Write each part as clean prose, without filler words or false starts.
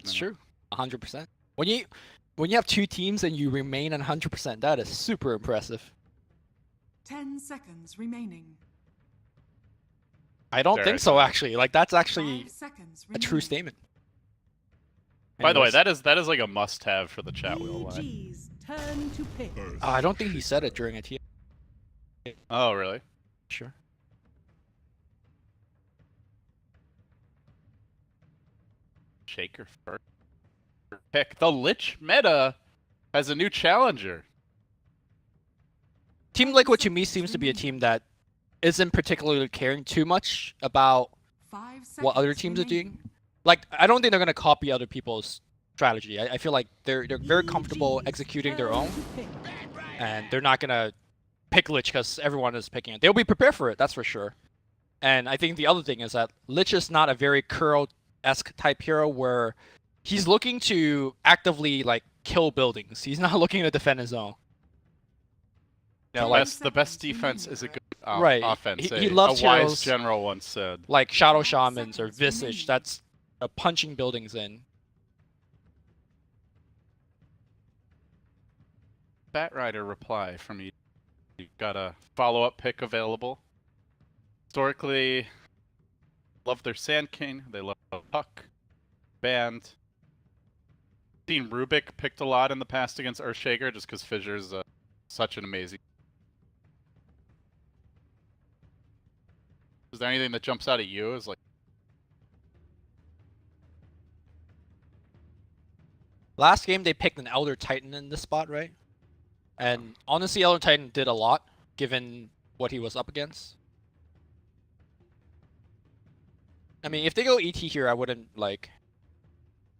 That's you know? true. 100%. When you have two teams and you remain 100%, that is super impressive. 10 seconds remaining. I don't Dare think I so, say. actually. Like, that's actually 5 seconds a true remaining. statement. By the way, Anyways. that is like a must-have for the chat wheel line. EG's turn to pick. I don't think he said it during a TA. Oh, really? Sure. Shaker first pick. The Lich meta has a new challenger. Team Liquid to me seems to be a team that isn't particularly caring too much about 5 seconds what other teams are remaining. doing. Like, I don't think they're gonna copy other people's strategy. I feel like they're very comfortable EG's executing their turn own, to pick. and they're not gonna pick Lich because everyone is picking it. They'll be prepared for it, that's for sure. And I think the other thing is that Lich is not a very Kuro-esque type hero where he's looking to actively like kill buildings. He's not looking to defend his own. You know, The best defense is a good Right. offense. He a loves wise heroes general once said. like Shadow 5 Shamans or seconds Visage. remaining. That's punching buildings in. Batrider reply from you. You got a follow-up pick available. Historically, love their Sand King. They love Puck. Band. Seen Rubik picked a lot in the past against Earthshaker just because Fissure's such an amazing. Is there anything that jumps out at you as like? Last game they picked an Elder Titan in this spot, right? And honestly, Elder Titan did a lot given what he was up against. I mean, if they go ET here, I wouldn't like.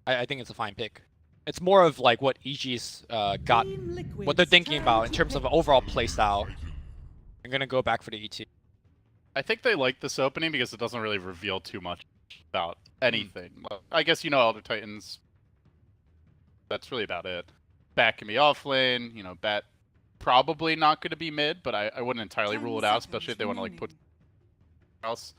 I think it's a fine pick. It's more of like what EG's got, Team Liquid's what they're thinking turn about in to terms of pick. overall playstyle. I'm gonna go back for the ET. I think they like this opening because it doesn't really reveal too much about anything. I guess you know Elder Titans. That's really about it. Bat can be off lane. You know, Bat probably not going to be mid, but I wouldn't entirely 10 rule it out, seconds especially if they want to like put remaining. else.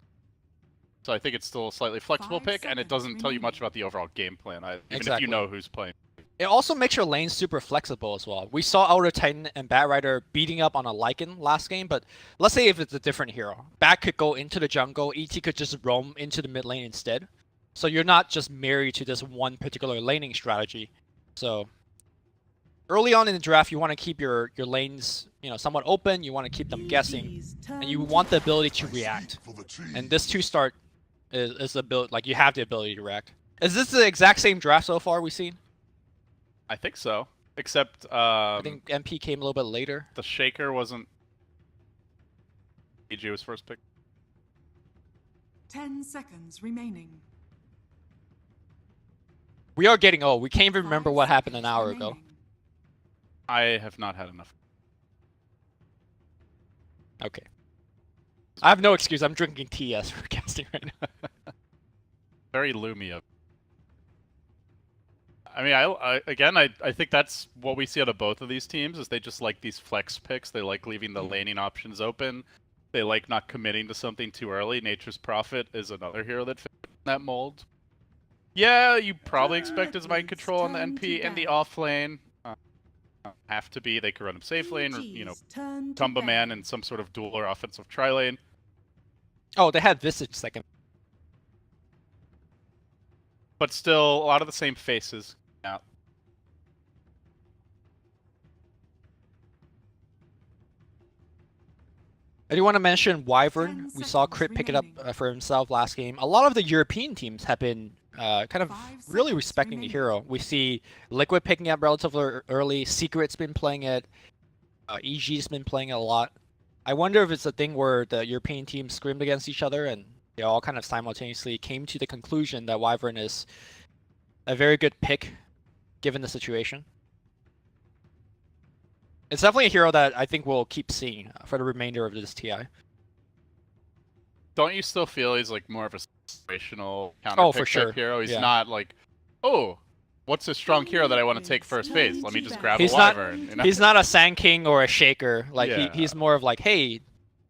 So I think it's still a slightly flexible 5 pick, and it seconds doesn't tell you much remaining. about the overall game plan, even if Exactly. you know who's playing. It also makes your lane super flexible as well. We saw Elder Titan and Batrider beating up on a Lycan last game, but let's say if it's a different hero. Bat could go into the jungle, ET could just roam into the mid lane instead. So you're not just married to this one particular laning strategy. So early on in the draft, you want to keep your lanes, you know, somewhat open. You want to keep them guessing, EG's turn and you to want the pick. ability to react. And this 2-start is the ability, like you have the ability to react. Is this the exact same draft so far we've seen? I think so, except I think MP came a little bit later. the Shaker wasn't. EG was first pick. 10 seconds remaining. We are getting old. We can't even 5 remember what happened an seconds hour ago. remaining. I have not had enough. Okay. I have no excuse. I'm drinking TS for casting right now. Very Lumia. I mean, I think that's what we see out of both of these teams is they just like these flex picks. They like leaving the laning options open. They like not committing to something too early. Nature's Prophet is another hero that fits in that mold. Yeah, you probably expect his mind control on the NP in the off lane. Have to be. They could run him safe lane, or you know, EG's turn to Tumba Man ban. in some sort of dual or offensive tri lane. Oh, they had Visage second. But still, a lot of the same faces out. I do want to mention Wyvern. 10 We saw Crit seconds pick it up remaining. for himself last game. A lot of the European teams have been kind of 5 really seconds respecting the remaining. hero. We see Liquid picking up relatively early. Secret's been playing it. EG's been playing it a lot. I wonder if it's a thing where the European teams scrimmed against each other and they all kind of simultaneously came to the conclusion that Wyvern is a very good pick given the situation. It's definitely a hero that I think we'll keep seeing for the remainder of this TI. Don't you still feel he's like more of a situational counter Oh, pick for sure. type hero? He's Yeah. not like, oh, what's a strong hero that I want to take first phase? Let me just grab He's a not- Wyvern. You know? He's not a Sand King or a Shaker. Like Yeah. he's more of like, hey,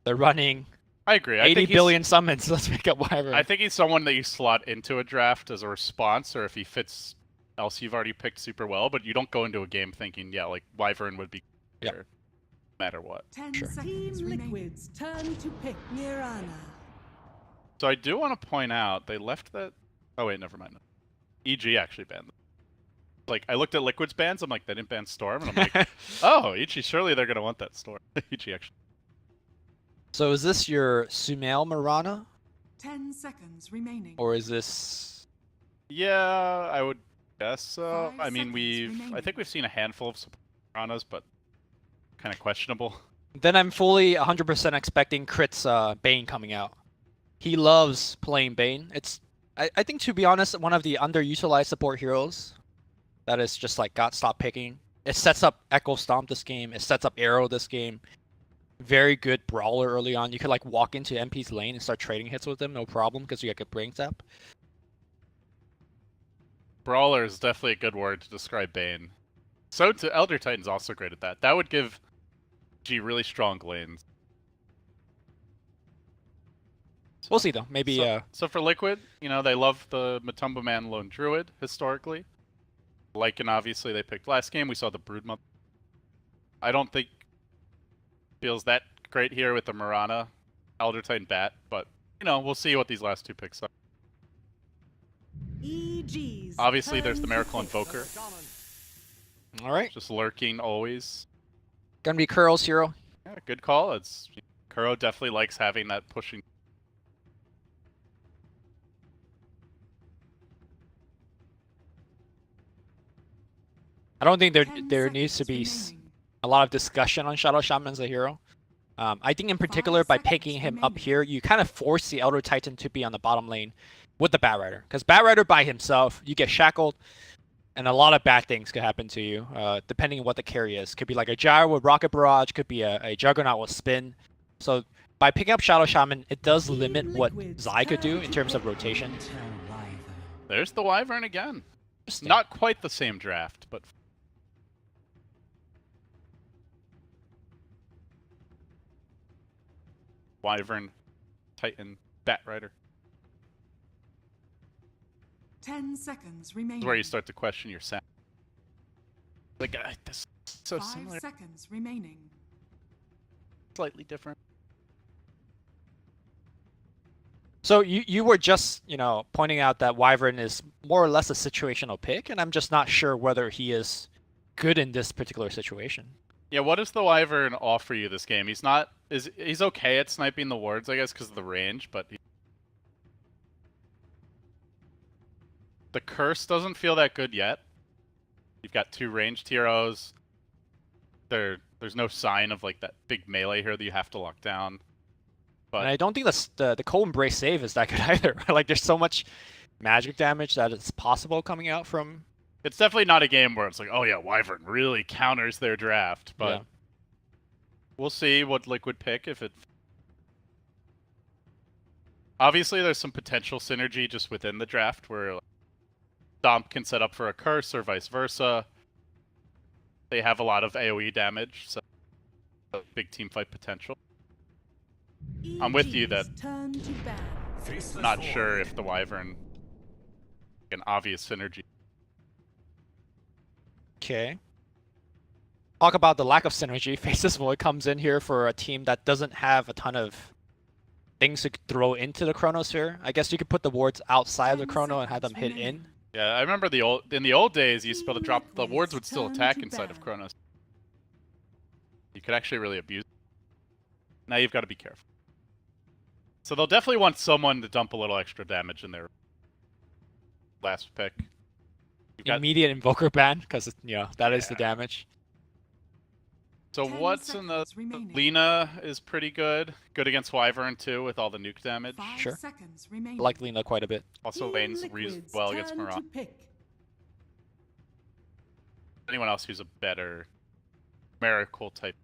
they're running I agree. I 80 think he's- billion summons. Let's pick up Wyvern. I think he's someone that you slot into a draft as a response, or if he fits else you've already picked super well, but you don't go into a game thinking, yeah, like Wyvern would be Yep. here, no matter what. 10 Sure. seconds Team remaining. Liquid's turn to pick. Mirana. So I do want to point out they left that. Oh wait, never mind. EG actually banned them. Like I looked at Liquid's bans, I'm like they didn't ban Storm, and I'm like, oh, EG, surely they're gonna want that Storm. EG actually. So is this your Sumail Mirana, 10 seconds remaining. or is this? Yeah, I would guess so. 5 I mean, seconds I remaining. think we've seen a handful of Sopranos, but kind of questionable. Then I'm fully 100% expecting Crit's Bane coming out. He loves playing Bane. I think, to be honest, one of the underutilized support heroes that is just like got stopped picking. It sets up Echo Stomp this game. It sets up Arrow this game. Very good brawler early on. You could like walk into MP's lane and start trading hits with them, no problem, because you get good brain tap. Brawler is definitely a good word to describe Bane. So to Elder Titan's also great at that. That would give G really strong lanes. We'll see though. Maybe So for Liquid, you know, they love the Matumba Man Lone Druid historically. Lycan, obviously, they picked last game. We saw the Broodmother. I don't think feels that great here with the Mirana, Elder Titan Bat, but, you know, we'll see what these last two picks are. EG's Obviously, there's turn the to Miracle pick. Invoker, all right. just lurking always. Gonna be Kurl's hero. Yeah, good call. It's Kuro definitely likes having that pushing. I don't think 10 there needs to seconds be remaining. a lot of discussion on Shadow Shaman as a hero. I think in particular by seconds picking him up remaining. here, you kind of force the Elder Titan to be on the bottom lane with the Batrider. Because Batrider by himself, you get shackled, and a lot of bad things could happen to you, depending on what the carry is. Could be like a Gyro with Rocket Barrage, could be a Juggernaut with Spin. So by picking up Shadow Shaman, it does Team limit what Liquid's Zai could do turn in to terms of pick. rotation. There's the Wyvern again. Interesting. Not quite the same draft, but Wyvern, Titan, Batrider. 10 seconds This remaining. is where you start to question your sound. Like, this is so 5 similar, seconds remaining. slightly different. So you were just, pointing out that Wyvern is more or less a situational pick, and I'm just not sure whether he is good in this particular situation. Yeah, what does the Wyvern offer you this game? He's okay at sniping the wards, I guess, because of the range, but the curse doesn't feel that good yet. You've got two ranged heroes. There's no sign of like that big melee hero that you have to lock down. But And I don't think the Cold Embrace save is that good either. Like, there's so much magic damage that it's possible coming out from. it's definitely not a game where it's like, oh yeah, Wyvern really counters their draft. But Yeah. we'll see what Liquid pick if it. Obviously, there's some potential synergy just within the draft where like, Stomp can set up for a curse or vice versa. They have a lot of AoE damage, so big team fight potential. I'm with you that- EG's turn to ban. Not sure if the Wyvern an obvious synergy. Okay. Talk about the lack of synergy. Faceless Void comes in here for a team that doesn't have a ton of things to throw into the Chronosphere. I guess you could put the wards outside of the 10 Chrono and have them seconds hit in. remaining. Yeah, I remember in the old days you used to be able to drop the Liquid's wards would still turn attack to inside of ban. Chronos. You could actually really abuse it. Now you've got to be careful. So they'll definitely want someone to dump a little extra damage in their last pick. You've got, Immediate Invoker ban, because that is the damage. so 10 what's in the seconds remaining. Lina is pretty good. Good against Wyvern too with all the nuke damage. 5 Sure. seconds remaining. I like Lina quite a bit. Also Team lanes Liquid's well against turn to Mirage. pick. Anyone else who's a better Miracle type.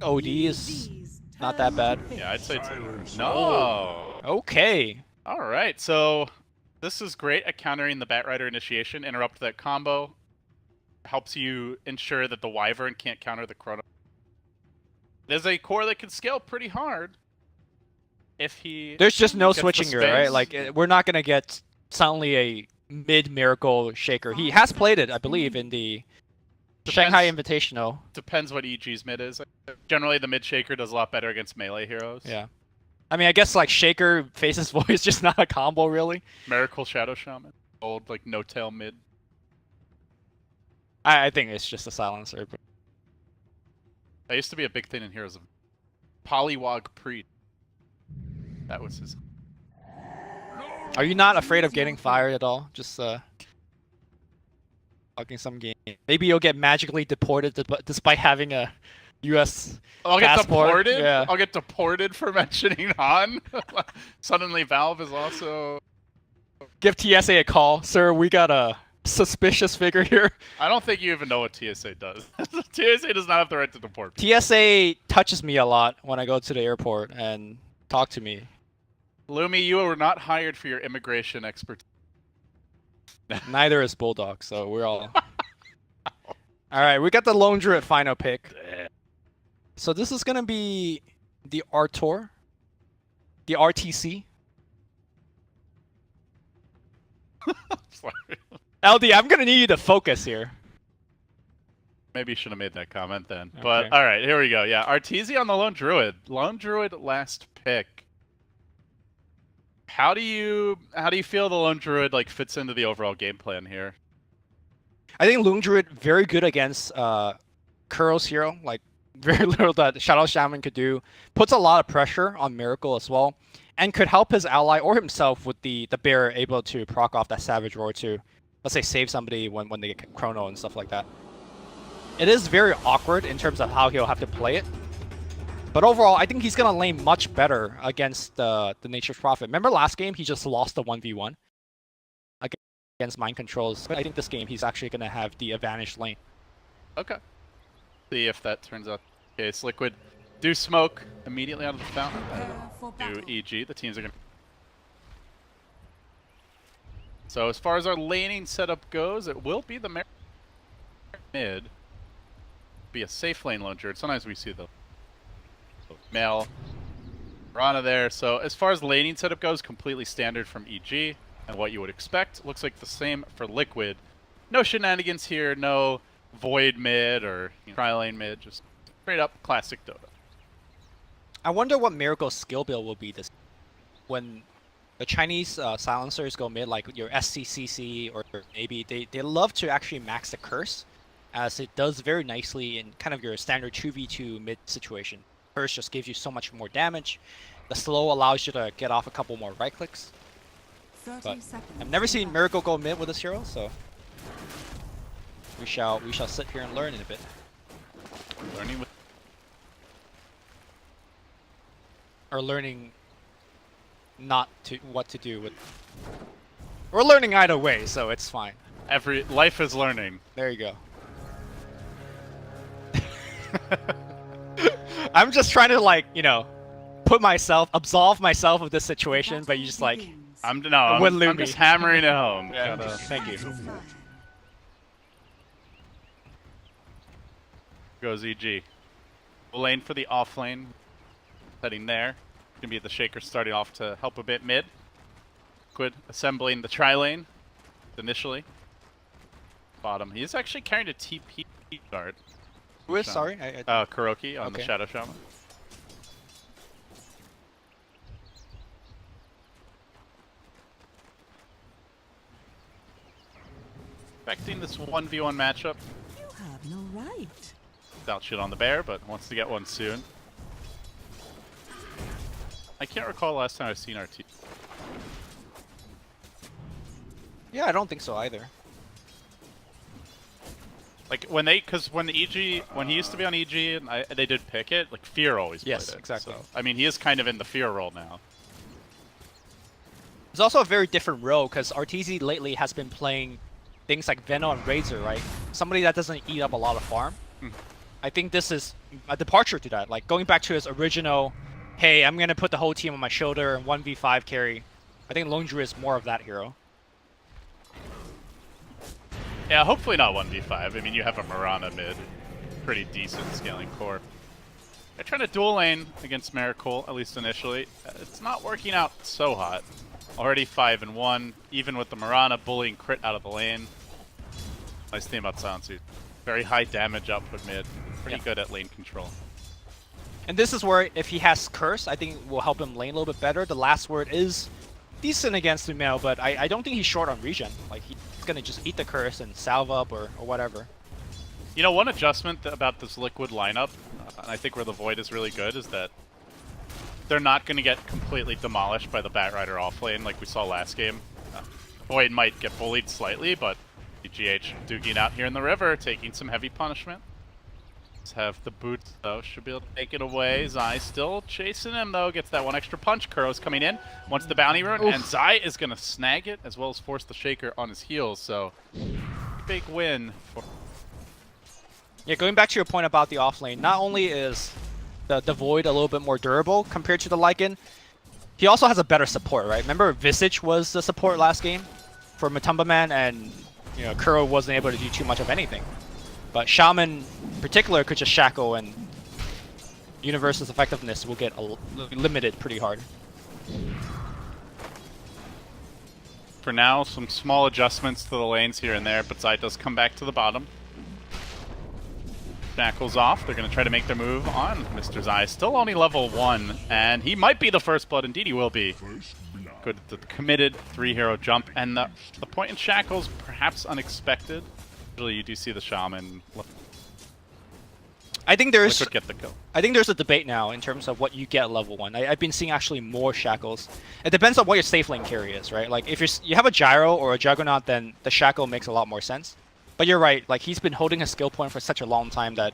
OD is EG's not turn that to bad. pick. Yeah, I'd say it's no. okay. All right, so this is great at countering the Batrider initiation. Interrupt that combo. Helps you ensure that the Wyvern can't counter the Chrono. There's a core that can scale pretty hard. If he There's just no gets the switching here, right? space. Like, we're not gonna get suddenly a mid Miracle Shaker. He has played it, I believe, in the Shanghai Invitational. Depends what EG's mid is. Generally, the mid shaker does a lot better against melee heroes. Yeah. I mean, I guess like Shaker Face's Voice just not a combo really. Miracle Shadow Shaman. Old, like, no-tail mid. I think it's just a silencer. But... That used to be a big thing in Heroes of Polywog Priest. That was his. Are you not afraid of getting fired at all? Just talking some game. Maybe you'll get magically deported despite having a U.S. I'll get passport. deported? Yeah. I'll get deported for mentioning Han? Suddenly Valve is also... Give TSA a call. Sir, we got a suspicious figure here. I don't think you even know what TSA does. TSA does not have the right to deport people. TSA touches me a lot when I go to the airport and talk to me. Lumi, you were not hired for your immigration expertise. Neither is Bulldog, so we're all... Alright, we got the Lone Druid final pick. So this is going to be the Artor. The RTC. Sorry. LD, I'm going to need you to focus here. Maybe you should have made that comment then. Okay. But alright, here we go. Yeah, Arteezy on the Lone Druid. Lone Druid last pick. How do you feel the Lone Druid like fits into the overall game plan here? I think Lone Druid very good against Kuro's hero. Like very little that Shadow Shaman could do. Puts a lot of pressure on Miracle as well. And could help his ally or himself with the bear able to proc off that Savage Roar to, let's say, save somebody when they get Chrono and stuff like that. It is very awkward in terms of how he'll have to play it. But overall, I think he's going to lane much better against the Nature's Prophet. Remember last game, he just lost the 1v1 against Mind Controls. But I think this game, he's actually going to have the advantage lane. Okay. See if that turns out the case. Liquid do smoke immediately out of the fountain. Prepare for Do battle. EG. The teams are going to... So as far as our laning setup goes, it will be the mid. Be a safe lane Lone Druid. Sometimes we see the male Rana there. So as far as laning setup goes, completely standard from EG and what you would expect. Looks like the same for Liquid. No shenanigans here, no void mid or tri-lane mid, just straight up classic Dota. I wonder what Miracle's skill build will be this when the Chinese silencers go mid, like your SCCC or maybe they love to actually max the curse, as it does very nicely in kind of your standard 2v2 mid situation. Curse just gives you so much more damage. The slow allows you to get off a couple more right clicks. 30 But seconds. I've never seen Miracle go mid with this hero, so we shall sit here and learn in a bit. Learning with Or learning not to what to do with. We're learning either way, so it's fine. every life is learning. There you go. I'm just trying to like, put myself, absolve myself of this situation, but you just like, I'm With I'm Lumi. just hammering it home. Yeah, Gotta- thank you. Goes EG. We'll lane for the off lane. Heading there. Gonna be the Shaker starting off to help a bit mid. Liquid assembling the tri lane initially. Bottom. He's actually carrying a TP guard. Who is? Shaman. Sorry. Kuroki on the Okay. Shadow Shaman. Expecting this 1v1 matchup. You have no right. Without shit on the bear, but wants to get one soon. I can't recall the last time I've seen our team. Yeah, I don't think so either. Like when when EG, when he used to be on EG and they did pick it, like Fear always Yes, played it. exactly. So, I mean, he is kind of in the Fear role now. It's also a very different role because RTZ lately has been playing things like Veno and Razor, right? Somebody that doesn't eat up a lot of farm. I think this is a departure to that. Like going back to his original, hey, I'm gonna put the whole team on my shoulder and 1v5 carry. I think Lone Druid is more of that hero. Yeah, hopefully not 1v5. I mean, you have a Mirana mid, pretty decent scaling core. They're trying to dual lane against Miracle, at least initially. It's not working out so hot. Already 5-1, even with the Mirana bullying crit out of the lane. Nice thing about Silencer. Very high damage output mid. Pretty Yeah. good at lane control. And this is where, if he has Curse, I think it will help him lane a little bit better. The last word is decent against Lumeo, but I don't think he's short on regen. Like, he's gonna just eat the Curse and salve up or whatever. You know, one adjustment about this Liquid lineup, and I think where the Void is really good, is that they're not going to get completely demolished by the Batrider offlane like we saw last game. Void might get bullied slightly, but GH duking out here in the river, taking some heavy punishment. Let's have the boots, though. Should be able to take it away. Zai still chasing him, though. Gets that one extra punch. Kuro's coming in. Wants the bounty rune, and Zai is going to snag it, as well as force the Shaker on his heels. So, big win for... Yeah, going back to your point about the offlane, not only is the Void a little bit more durable compared to the Lycan, he also has a better support, right? Remember Visage was the support last game for Matumba Man, and you know Kuro wasn't able to do too much of anything. But Shaman in particular could just shackle, and Universe's effectiveness will get limited pretty hard. For now, some small adjustments to the lanes here and there, but Zai does come back to the bottom. Shackles off. They're going to try to make their move on Mr. Zai. Still only level 1, and he might be the first blood. Indeed, he will be. Good, the committed 3-hero jump, and the point in Shackles, perhaps unexpected. Usually you do see the Shaman I think there's Liquid get the kill. I think there's a debate now in terms of what you get at level 1. I've been seeing actually more Shackles. It depends on what your safe lane carry is, right? Like if you have a Gyro or a Juggernaut, then the Shackle makes a lot more sense. But you're right, like he's been holding his skill point for such a long time that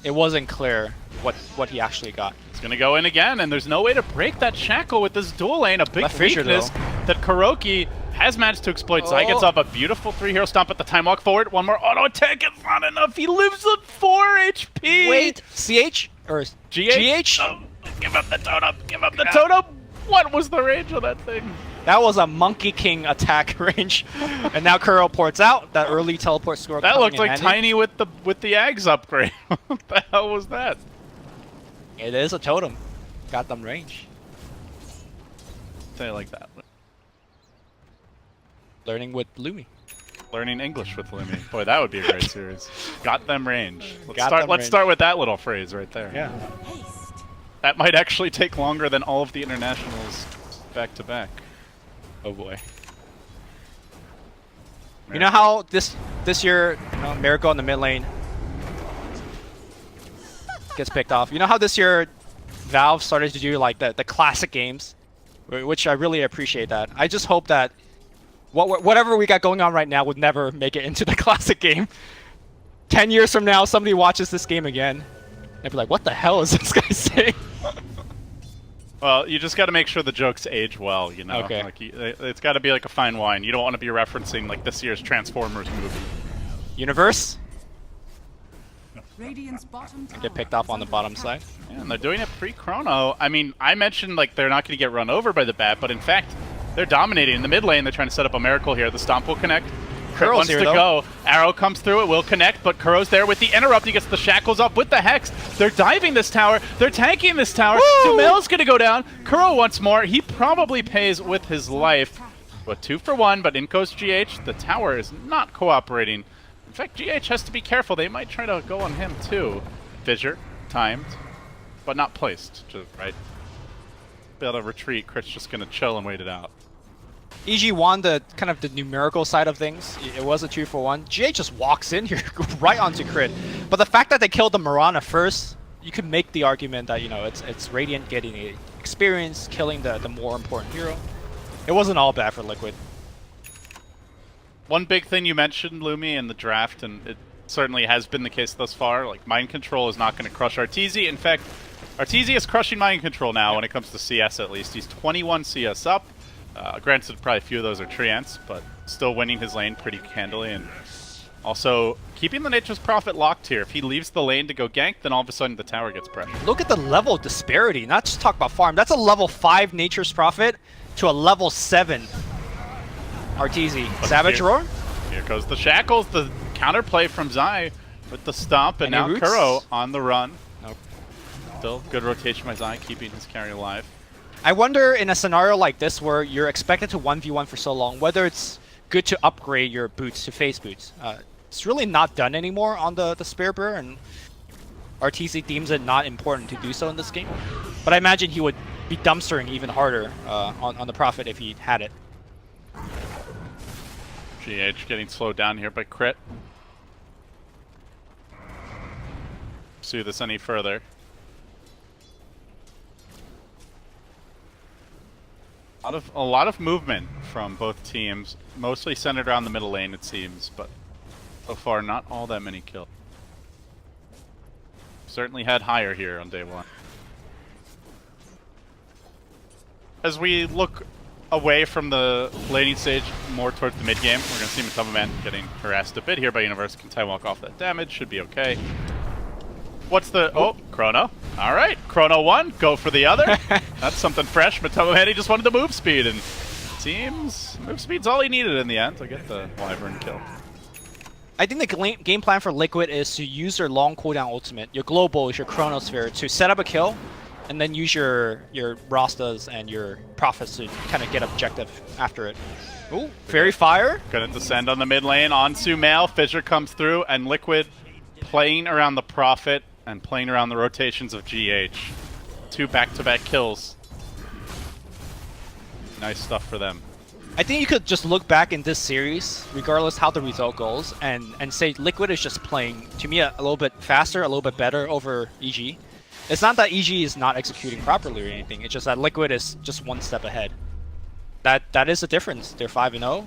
it wasn't clear what he actually got. He's going to go in again, and there's no way to break that Shackle with this dual lane. A big Left fissure, weakness that Kuroki has managed to exploit. Zai gets off a beautiful 3-hero stomp at the time walk forward. One more auto attack, it's not enough. He lives at 4 HP. Wait, CH or GH? Oh, give up the totem. Give up the totem. What was the range of that thing? That was a Monkey King attack range. And now Kuro ports out. That early teleport score That coming looked in like handy. Tiny with the Ags upgrade. What the hell was that? It is a totem. Got them range. Say it like that. Learning with Lumi. Learning English with Lumi. Boy, that would be a great series. Got them range. Got them Let's range. start with that little phrase right there. Yeah. Haste. That might actually take longer than all of the internationals back to back. Oh boy. You know how this year, you know, Miracle in the mid lane gets picked off. You know how this year Valve started to do like the classic games, which I really appreciate that. I just hope that whatever we got going on right now would never make it into the classic game. 10 years from now, somebody watches this game again, they'd be like, "What the hell is this guy saying?" Well, you just got to make sure the jokes age well, you know? Okay. Like, it's got to be like a fine wine. You don't want to be referencing like this year's Transformers movie. Universe Radiant's bottom tower get picked off is on the under bottom attack. side. Yeah, and they're doing it pre-chrono. I mean, I mentioned like they're not going to get run over by the bat, but in fact, they're dominating. In the mid lane, they're trying to set up a miracle here. The Stomp will connect. Crit Kuro's wants here, to though. go. Arrow comes through, it will connect, but Kuro's there with the interrupt. He gets the shackles up with the Hex. They're diving this tower. They're tanking this tower. Sumail's going to go down. Kuro once more. He probably pays with his life. But 2 for 1, but in goes GH. The tower is not cooperating. In fact, GH has to be careful. They might try to go on him too. Fissure, timed, but not placed. Just, right? Be able to retreat. Crit's just going to chill and wait it out. EG won the kind of the numerical side of things. It was a 2 for 1. GH just walks in here right onto crit. But the fact that they killed the Mirana first, you could make the argument that, you know, it's Radiant getting the experience, killing the more important hero. It wasn't all bad for Liquid. One big thing you mentioned, Lumi, in the draft, and it certainly has been the case thus far, like Mind Control is not going to crush Arteezy. In fact, Arteezy is crushing Mind Control now when it comes to CS at least. He's 21 CS up. Granted, probably a few of those are Treants, but still winning his lane pretty handily, and also keeping the Nature's Prophet locked here. If he leaves the lane to go gank, then all of a sudden the tower gets pressure. Look at the level disparity. Not just talk about farm. That's a level 5 Nature's Prophet to a level 7 Arteezy. But Savage here- Roar? Here goes the Shackles, the counterplay from Zai with the stomp, and Any now roots? Kuro on the run. Nope. Still good rotation by Zai, keeping his carry alive. I wonder in a scenario like this where you're expected to 1v1 for so long, whether it's good to upgrade your boots to phase boots. It's really not done anymore on the Spear Bearer, and RTC deems it not important to do so in this game. But I imagine he would be dumpstering even harder on the Prophet if he had it. GH getting slowed down here by Crit. Pursue this any further. A lot of movement from both teams, mostly centered around the middle lane it seems, but so far not all that many kills. Certainly had higher here on day one. As we look away from the laning stage more towards the mid game, we're going to see Matoma Man getting harassed a bit here by Universe. Can time walk off that damage, should be okay. What's the... Oh, Chrono. Alright, Chrono 1, go for the other. That's something fresh. Matoma Man, he just wanted the move speed, and seems move speed's all he needed in the end to get the Wyvern kill. I think the game plan for Liquid is to use your long cooldown ultimate, your global is your Chronosphere, to set up a kill, and then use your Rastas and your Prophets to kind of get objective after it. Ooh, Fairy Fire. Gonna descend on the mid lane on Sumail. Fissure comes through, and Liquid playing around the Prophet and playing around the rotations of GH. 2 back-to-back kills. Nice stuff for them. I think you could just look back in this series, regardless how the result goes, and say Liquid is just playing, to me, a little bit faster, a little bit better over EG. It's not that EG is not executing properly or anything, it's just that Liquid is just one step ahead. That is the difference. They're 5-0,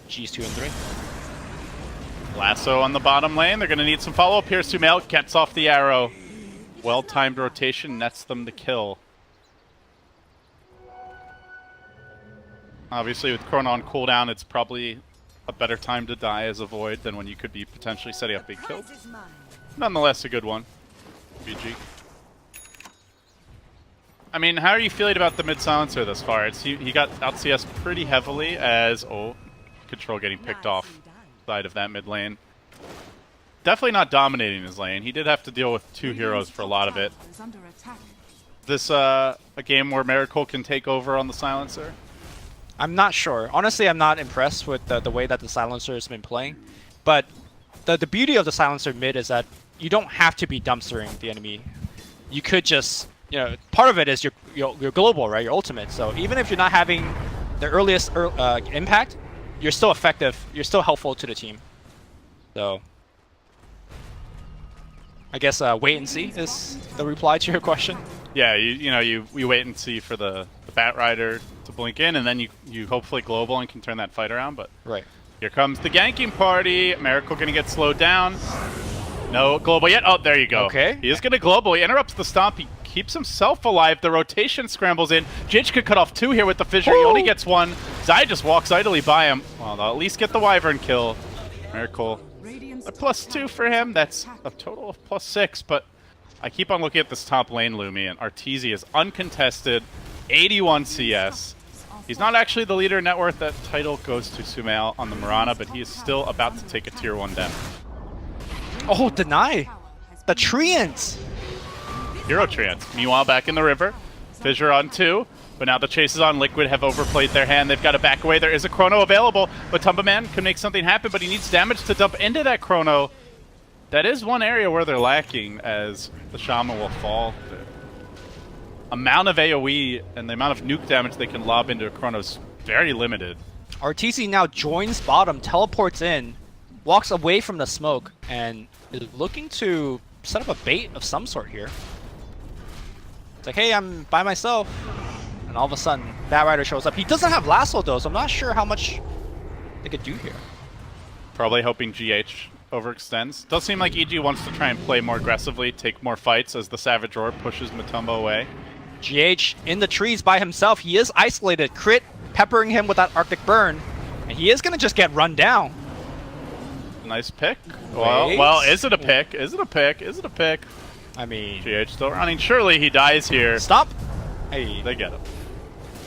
G's 2-3. Lasso on the bottom lane. They're going to need some follow-up here. Sumail gets off the arrow. Well-timed rotation nets them the kill. Obviously, with Chrono on cooldown, it's probably a better time to die as a Void than when you could be potentially setting up big kills. Nonetheless, a good one. BG. I mean, how are you feeling about the mid-silencer thus far? He got out CS pretty heavily as... Oh, Control getting picked off side of that mid lane. Definitely not dominating his lane. He did have to deal with 2 heroes for a lot of it. This a game where Miracle can take over on the silencer? I'm not sure. Honestly, I'm not impressed with the way that the silencer has been playing. But the beauty of the silencer mid is that you don't have to be dumpstering the enemy. You could just, you know, part of it is your global, right? Your ultimate. So even if you're not having the earliest impact, you're still effective. You're still helpful to the team. So I guess wait and see is the reply to your question. Yeah, you wait and see for the Bat Rider to blink in, and then you hopefully global and can turn that fight around. But right here comes the ganking party. Miracle gonna get slowed down. No global yet. Oh, there you go. Okay. He is gonna global. He interrupts the stomp. He keeps himself alive. The rotation scrambles in. Jitch could cut off 2 here with the Fissure. He only gets 1. Zai just walks idly by him. Well, they'll at least get the Wyvern kill. Miracle. A +2 for him. That's a total of +6, but I keep on looking at this top lane, Lumi, and Arteezy is uncontested, 81 CS. He's not actually the leader in net worth. That title goes to Sumail on the Mirana, but he is still about to take a tier 1 damage. Oh, deny! The Treants! Hero Treants. Meanwhile, back in the river, Fissure on 2, but now the chase is on. Liquid have overplayed their hand. They've got to back away. There is a Chrono available, but Tumba Man can make something happen, but he needs damage to dump into that Chrono. That is one area where they're lacking, as the Shaman will fall. The amount of AoE and the amount of nuke damage they can lob into a Chrono is very limited. RTC now joins bottom, teleports in, walks away from the smoke, and is looking to set up a bait of some sort here. It's like, hey, I'm by myself. And all of a sudden, Bat Rider shows up. He doesn't have Lasso though, so I'm not sure how much they could do here. Probably hoping GH overextends. Does seem like EG wants to try and play more aggressively, take more fights as the Savage Roar pushes Matumbo away. GH in the trees by himself. He is isolated. Crit peppering him with that Arctic Burn. And he is going to just get run down. Nice pick. Well, is it a pick? Is it a pick? Is it a pick? I mean... GH still running. Surely he dies here. Stop! Hey. They get him.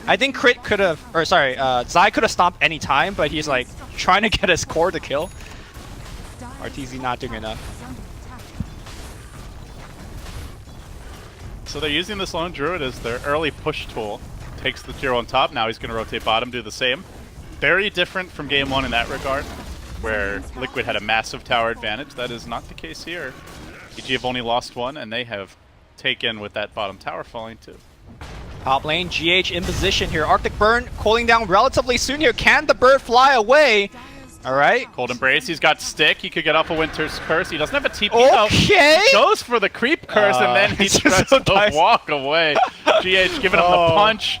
I think Crit could have... Or sorry, Zai could have stomped any time, but he's like trying to get his core to kill. RTZ not doing enough. So they're using this Lone Druid as their early push tool. takes the tier 1 top. Now he's going to rotate bottom, do the same. Very different from game 1 in that regard, where Liquid had a massive tower advantage. That is not the case here. EG have only lost one, and they have taken with that bottom tower falling too. Top lane, GH in position here. Arctic Burn cooling down relatively soon here. Can the bird fly away? Alright. Cold Embrace, he's got stick. He could get off a Winter's Curse. He doesn't have a TP though. Okay! He goes for the creep curse, and then he it's tries just so to nice. walk away. GH giving him the punch.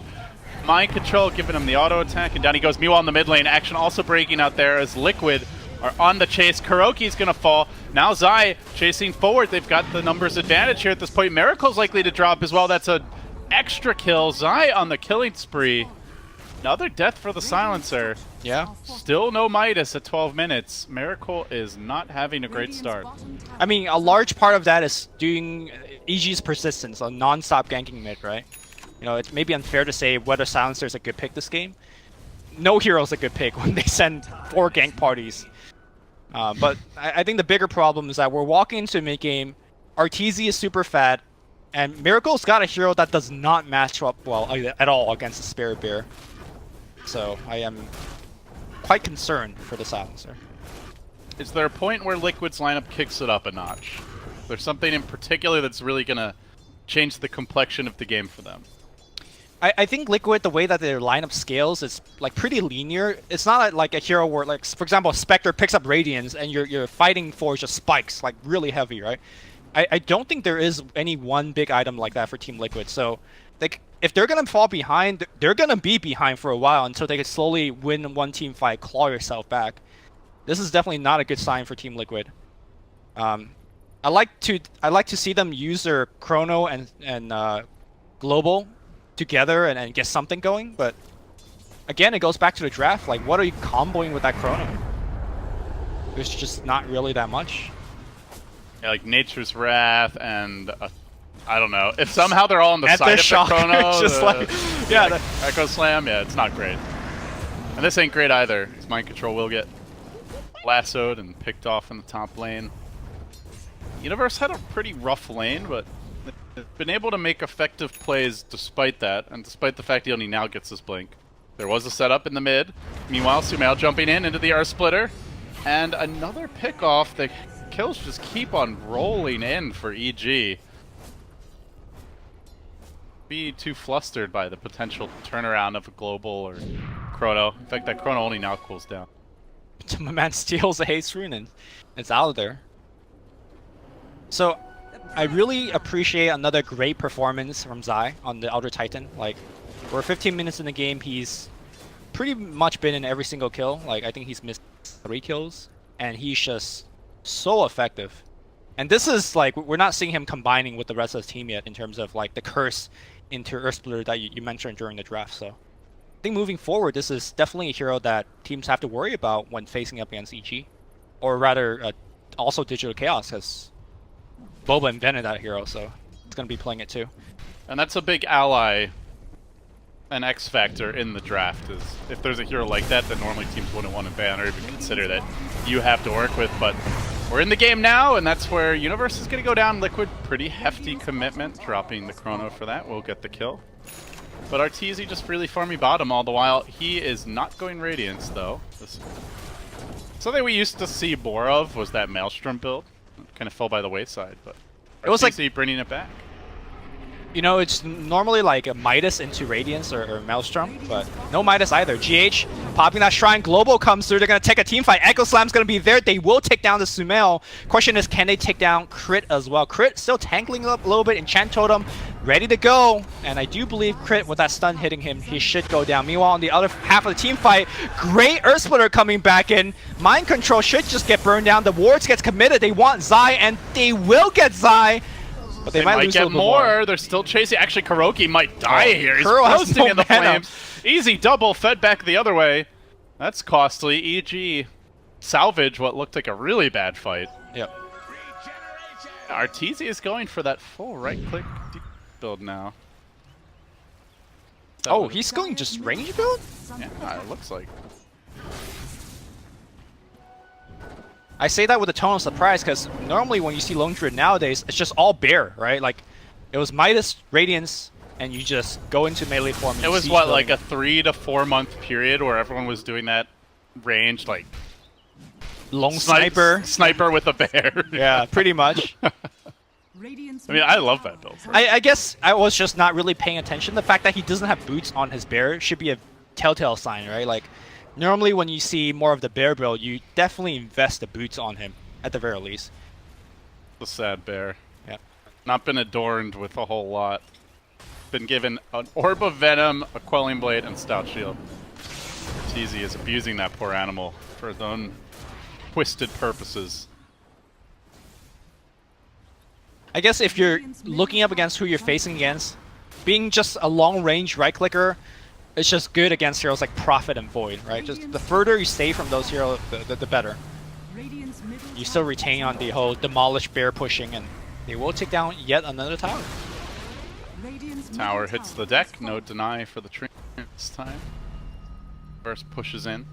Mind Control giving him the auto attack, and down he goes. Meanwhile in the mid lane, action also breaking out there as Liquid are on the chase. Kuroki's gonna fall. Now Zai chasing forward. They've got the numbers advantage here at this point. Miracle's likely to drop as well. That's a extra kill. Zai on the killing spree. Another death for the Silencer. Yeah. Still no Midas at 12 minutes. Miracle is not having a great start. I mean, a large part of that is doing EG's persistence on non-stop ganking mid, right? You know, it may be unfair to say whether Silencer is a good pick this game. No hero's a good pick when they send 4 gank parties. But I think the bigger problem is that we're walking into mid game. Arteezy is super fat, and Miracle's got a hero that does not match up well at all against the Spirit Bear. So I am quite concerned for the Silencer. Is there a point where Liquid's lineup kicks it up a notch? There's something in particular that's really going to change the complexion of the game for them. I think Liquid, the way that their lineup scales is like pretty linear. It's not like a hero where, like, for example, Spectre picks up Radiance and you're fighting for just spikes, like really heavy, right? I don't think there is any one big item like that for Team Liquid. So, like, if they're gonna fall behind, they're gonna be behind for a while until they can slowly win one team fight, claw yourself back. This is definitely not a good sign for Team Liquid. I like to see them use their Chrono and Global together and get something going, but again, it goes back to the draft. Like, what are you comboing with that Chrono? There's just not really that much. Yeah, like Nature's Wrath and I don't know. If somehow they're all on the side of the Shock, Chrono, just like, yeah, Echo Slam, yeah, it's not great. And this ain't great either. His Mind Control will get lassoed and picked off in the top lane. Universe had a pretty rough lane, but they've been able to make effective plays despite that, and despite the fact he only now gets his blink. There was a setup in the mid. Meanwhile, Sumail jumping in into the R-Splitter. And another pick-off. The kills just keep on rolling in for EG. Be too flustered by the potential turnaround of a Global or Chrono. In fact, that Chrono only now cools down. my man steals a Haste Rune and it's out of there. So, I really appreciate another great performance from Zai on the Elder Titan. Like, we're 15 minutes in the game, he's pretty much been in every single kill. Like, I think he's missed 3 kills, and he's just so effective. And this is like, we're not seeing him combining with the rest of the team yet in terms of like the curse into Earthsplitter that you mentioned during the draft. So, I think moving forward, this is definitely a hero that teams have to worry about when facing up against EG. Or rather, also Digital Chaos, because Boba invented that hero, so it's going to be playing it too. And that's a big ally and X factor in the draft, is if there's a hero like that that normally teams wouldn't want to ban or even consider that you have to work with. But we're in the game now, and that's where Universe is going to go down. Liquid, pretty hefty commitment, dropping the Chrono for that. We'll get the kill. But Arteezy just really farming bottom all the while. He is not going Radiance, though. Something we used to see more of was that Maelstrom build. It kind of fell by the wayside, but It was like, Arteezy bringing it back. you know, it's normally like a Midas into Radiance or Maelstrom, but no Midas either. GH popping that Shrine, Global comes through, they're going to take a team fight. Echo Slam's going to be there, they will take down the Sumail. Question is, can they take down Crit as well? Crit still tangling up a little bit, Enchant Totem ready to go, and I do believe Crit, with that stun hitting him, he should go down. Meanwhile, on the other half of the team fight, great Earthsplitter coming back in. Mind Control should just get burned down. The wards gets committed, they want Zai, and they will get Zai. But they might lose get a little more. more. They're still chasing. Actually, Kuroki might die here. He's Kuro has roasting no in the mana. flames. Easy double, fed back the other way. That's costly. EG salvage what looked like a really bad fight. Yep. Arteezy is going for that full right-click build now. Oh, he's going just range build? Yeah, it looks like. I say that with a tone of surprise because normally when you see Lone Druid nowadays, it's just all bear, right? Like, it was Midas, Radiance, and you just go into melee form. It was what, like a 3 to 4 month period where everyone was doing that range, like long sniper. sniper with a bear. Yeah, pretty much. Radiant's I mean, I middle love tower that build. has I guess I was just not really paying attention. The fact that he doesn't have boots on his bear should be a telltale sign, right? Like, normally when you see more of the bear build, you definitely invest the boots on him, at the very least. The sad bear. Yep. Not been adorned with a whole lot. Been given an Orb of Venom, a Quelling Blade, and Stout Shield. Teasy is abusing that poor animal for his own twisted purposes. I guess if you're looking up against who you're facing against, being just a long-range right-clicker is just good against heroes like Prophet and Void, right? Just the further you stay from those heroes, the better. Radiant's middle You still tower retain has on the whole demolish bear pushing, and they will take down yet another tower. Radiant's Tower middle hits tower the deck, has no fallen. deny for the Treant this time. First pushes in.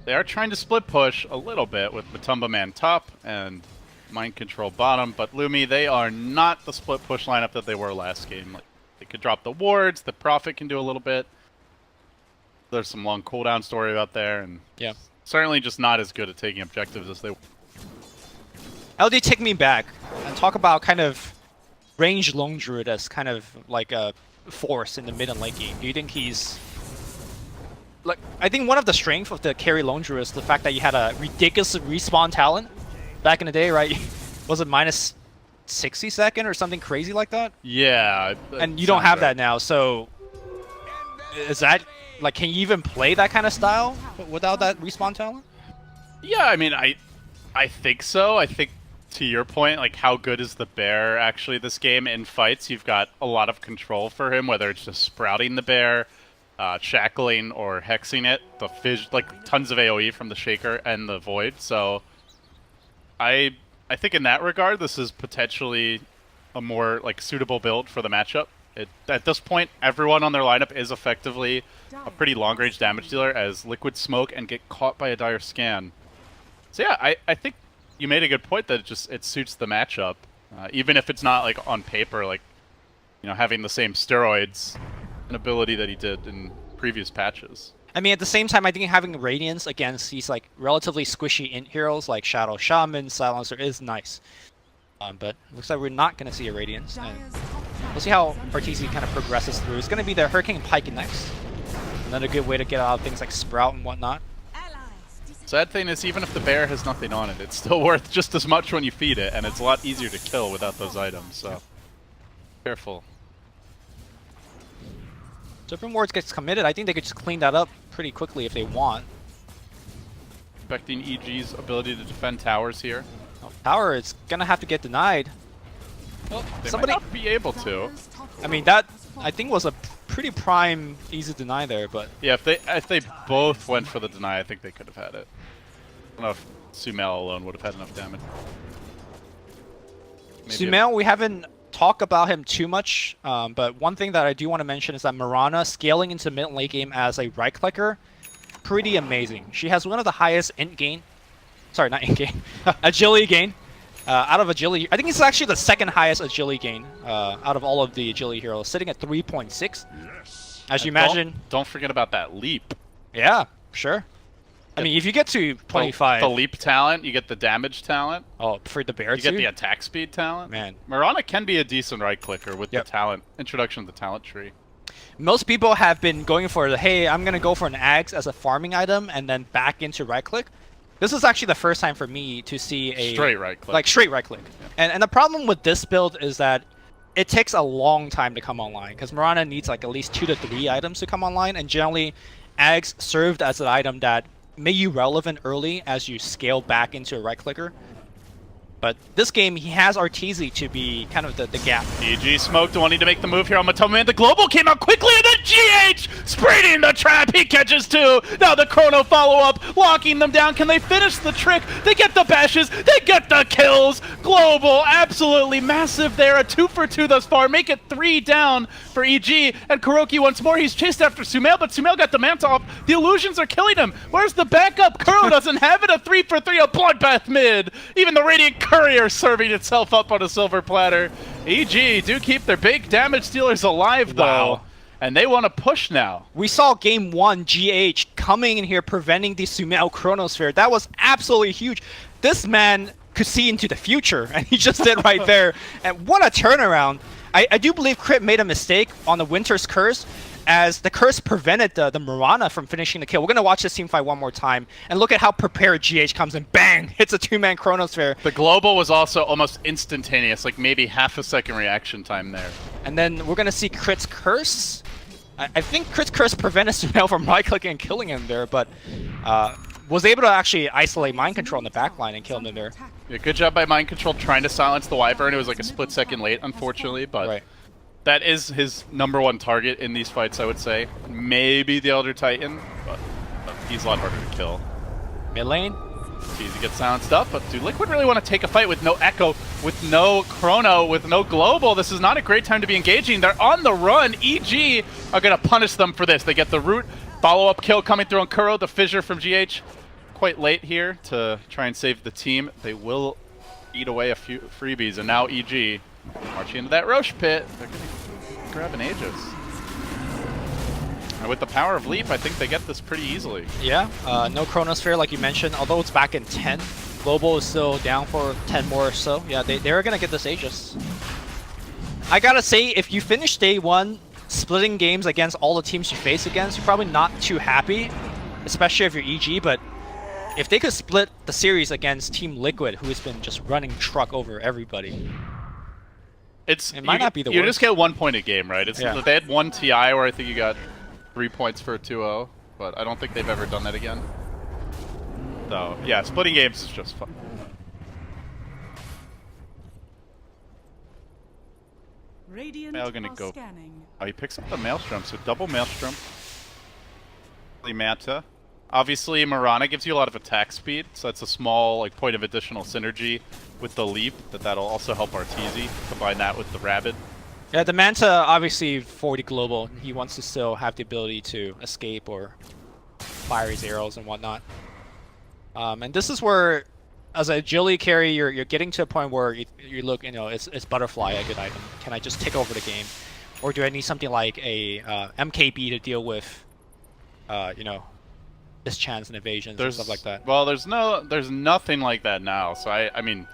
They are trying to split push a little bit with Matumba Man top and Mind Control bottom, but Lumi, they are not the split push lineup that they were last game. Like, they could drop the wards, the Prophet can do a little bit. There's some long cooldown story out there, and Yeah. certainly just not as good at taking objectives as they were. LD, take me back and talk about kind of range lone druid as kind of like a force in the mid and late game. Do you think he's like? I think one of the strengths of the carry lone druid is the fact that you had a ridiculous respawn talent back in the day, right? Was it minus 60 second or something crazy like that? Yeah. And you don't have that now, so is that like? Can you even play that kind of style without that respawn talent? Yeah, I mean, I think so. I think to your point, like how good is the bear actually this game in fights? You've got a lot of control for him, whether it's just sprouting the bear, shackling or hexing it. The fish, like tons of AOE from the Shaker and the Void. So I think in that regard, this is potentially a more like suitable build for the matchup. At this point, everyone on their lineup is effectively a pretty long-range damage dealer as Liquid Smoke and get caught by a Dire Scan. So yeah, I think you made a good point that it suits the matchup, even if it's not like on paper, like having the same steroids and ability that he did in previous patches. I mean, at the same time, I think having Radiance against these like relatively squishy int heroes like Shadow Shaman, Silencer is nice. But looks like we're not going to see a Radiance. And Dire's top tower we'll see how is under RTZ kind of progresses through. It's going to be the Hurricane Pike next. Another good way to get out of things like Sprout and whatnot. Sad thing is, even if the bear has nothing on it, it's still worth just as much when you feed it, and it's a lot easier to kill without those items, so careful. So if Wards gets committed, I think they could just clean that up pretty quickly if they want. Expecting EG's ability to defend towers here. Oh, Tower is going to have to get denied. Well, They somebody, might not be able to. Dire's top I mean, tower that has fallen. I think was a pretty prime easy deny there, but Yeah, if they both went for the deny, I think they could have had it. I don't know if Sumail alone would have had enough damage. Maybe Sumail, we haven't talked about him too much, but one thing that I do want to mention is that Mirana scaling into mid and late game as a right clicker, pretty amazing. She has one of the highest int gain, sorry, not int gain, agility gain. Out of agility, I think it's actually the second highest agility gain out of all of the agility heroes, sitting at 3.6. As you imagine, Don't forget about that leap. yeah, sure. I mean, if you get to 25, The leap talent, you get the damage talent, oh, for the bear you get too? the attack speed talent. Man. Mirana can be a decent right clicker with Yep. the talent introduction of the talent tree. Most people have been going for the, hey, I'm going to go for an Axe as a farming item and then back into right click. This is actually the first time for me to see a Straight right click. like straight right click. And the problem with this build is that it takes a long time to come online because Mirana needs like at least 2 to 3 items to come online, and generally Axe served as an item that made you relevant early as you scale back into a right clicker. But this game, he has Arteezy to be kind of the gap. EG smoked, wanting to make the move here on Matoma Man. The global came out quickly, and then GH spraying the trap. He catches two. Now the chrono follow-up, locking them down. Can they finish the trick? They get the bashes. They get the kills. Global, absolutely massive there. A 2 for 2 thus far. Make it 3 down for EG. And Kuroki once more. He's chased after Sumail, but Sumail got the manta off. The illusions are killing him. Where's the backup? Kuro doesn't have it. A 3 for 3, a bloodbath mid. Even the Radiant Courier serving itself up on a silver platter. EG do keep their big damage dealers alive, though. Wow. And they want to push now. We saw game 1 GH coming in here preventing the Sumail Chronosphere. That was absolutely huge. This man could see into the future, and he just did right there. And what a turnaround. I do believe Crit made a mistake on the Winter's Curse, as the curse prevented the Mirana from finishing the kill. We're going to watch this team fight one more time, and look at how prepared GH comes in. Bang! Hits a 2-man Chronosphere. The global was also almost instantaneous, like maybe half a second reaction time there. And then we're going to see Crit's Curse. I think Crit's Curse prevented Sumail from right-clicking and killing him there, but was able to actually isolate Mind Control in the backline and kill him in there. Yeah, good job by Mind Control trying to silence the Wyvern. It was like a split second late, unfortunately, but Right. that is his #1 target in these fights, I would say. Maybe the Elder Titan, but he's a lot harder to kill. Mid lane. Easy to get silenced up, but do Liquid really want to take a fight with no Echo, with no Chrono, with no Global? This is not a great time to be engaging. They're on the run. EG are going to punish them for this. They get the root follow-up kill coming through on Kuro, the fissure from GH. Quite late here to try and save the team. They will eat away a few freebies, and now EG marching into that Roche pit. They're going to grab an Aegis. And with the power of Leap, I think they get this pretty easily. Yeah, no Chronosphere like you mentioned, although it's back in 10. Global is still down for 10 more or so. Yeah, they're going to get this Aegis. I gotta say, if you finish day 1 splitting games against all the teams you face against, you're probably not too happy, especially if you're EG, but if they could split the series against Team Liquid, who has been just running truck over everybody. It might not be the You worst. just get 1 point a game, right? It's Yeah. They had one TI where I think you got 3 points for a 2-0, but I don't think they've ever done that again. So, yeah, splitting games is just fun. Radiant Mail gonna are go. scanning. Oh, he picks up the Maelstrom, so double Maelstrom. Manta. Obviously, Mirana gives you a lot of attack speed, so that's a small like point of additional synergy with the Leap. That'll also help Arteezy. Combine that with the Rabid. Yeah, the Manta, obviously 40 global. He wants to still have the ability to escape or fire his arrows and whatnot. And this is where, as a agility carry, you're getting to a point where you look, is Butterfly a good item? Can I just take over the game? Or do I need something like a MKB to deal with, mischance and evasions and stuff like that? Well, there's nothing like that now. So I mean,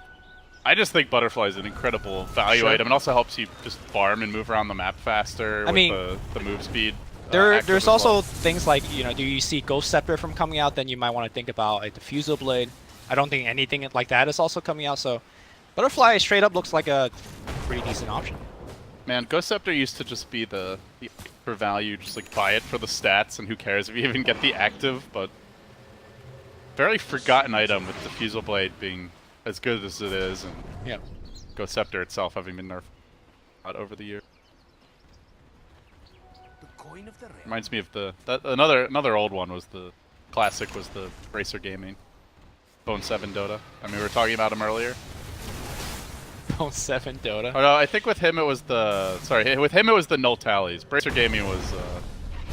I just think Butterfly is an incredible value Sure. item. It also helps you just farm and move around the map faster with the move speed. Active There's as also well. things like, do you see Ghost Scepter from coming out? Then you might want to think about a Diffusal Blade. I don't think anything like that is also coming out, so Butterfly straight up looks like a pretty decent option. Man, Ghost Scepter used to just be the for value, just like buy it for the stats, and who cares if you even get the active, but very forgotten item with Diffusal Blade being as good as it is, and Yeah. Ghost Scepter itself having been nerfed out over the years. Reminds me of another old one was the classic was the Bracer Gaming. Bone 7 Dota. I mean, we were talking about him earlier. Bone 7 Dota. Oh no, I think with him it was the Null Tallies. Bracer Gaming was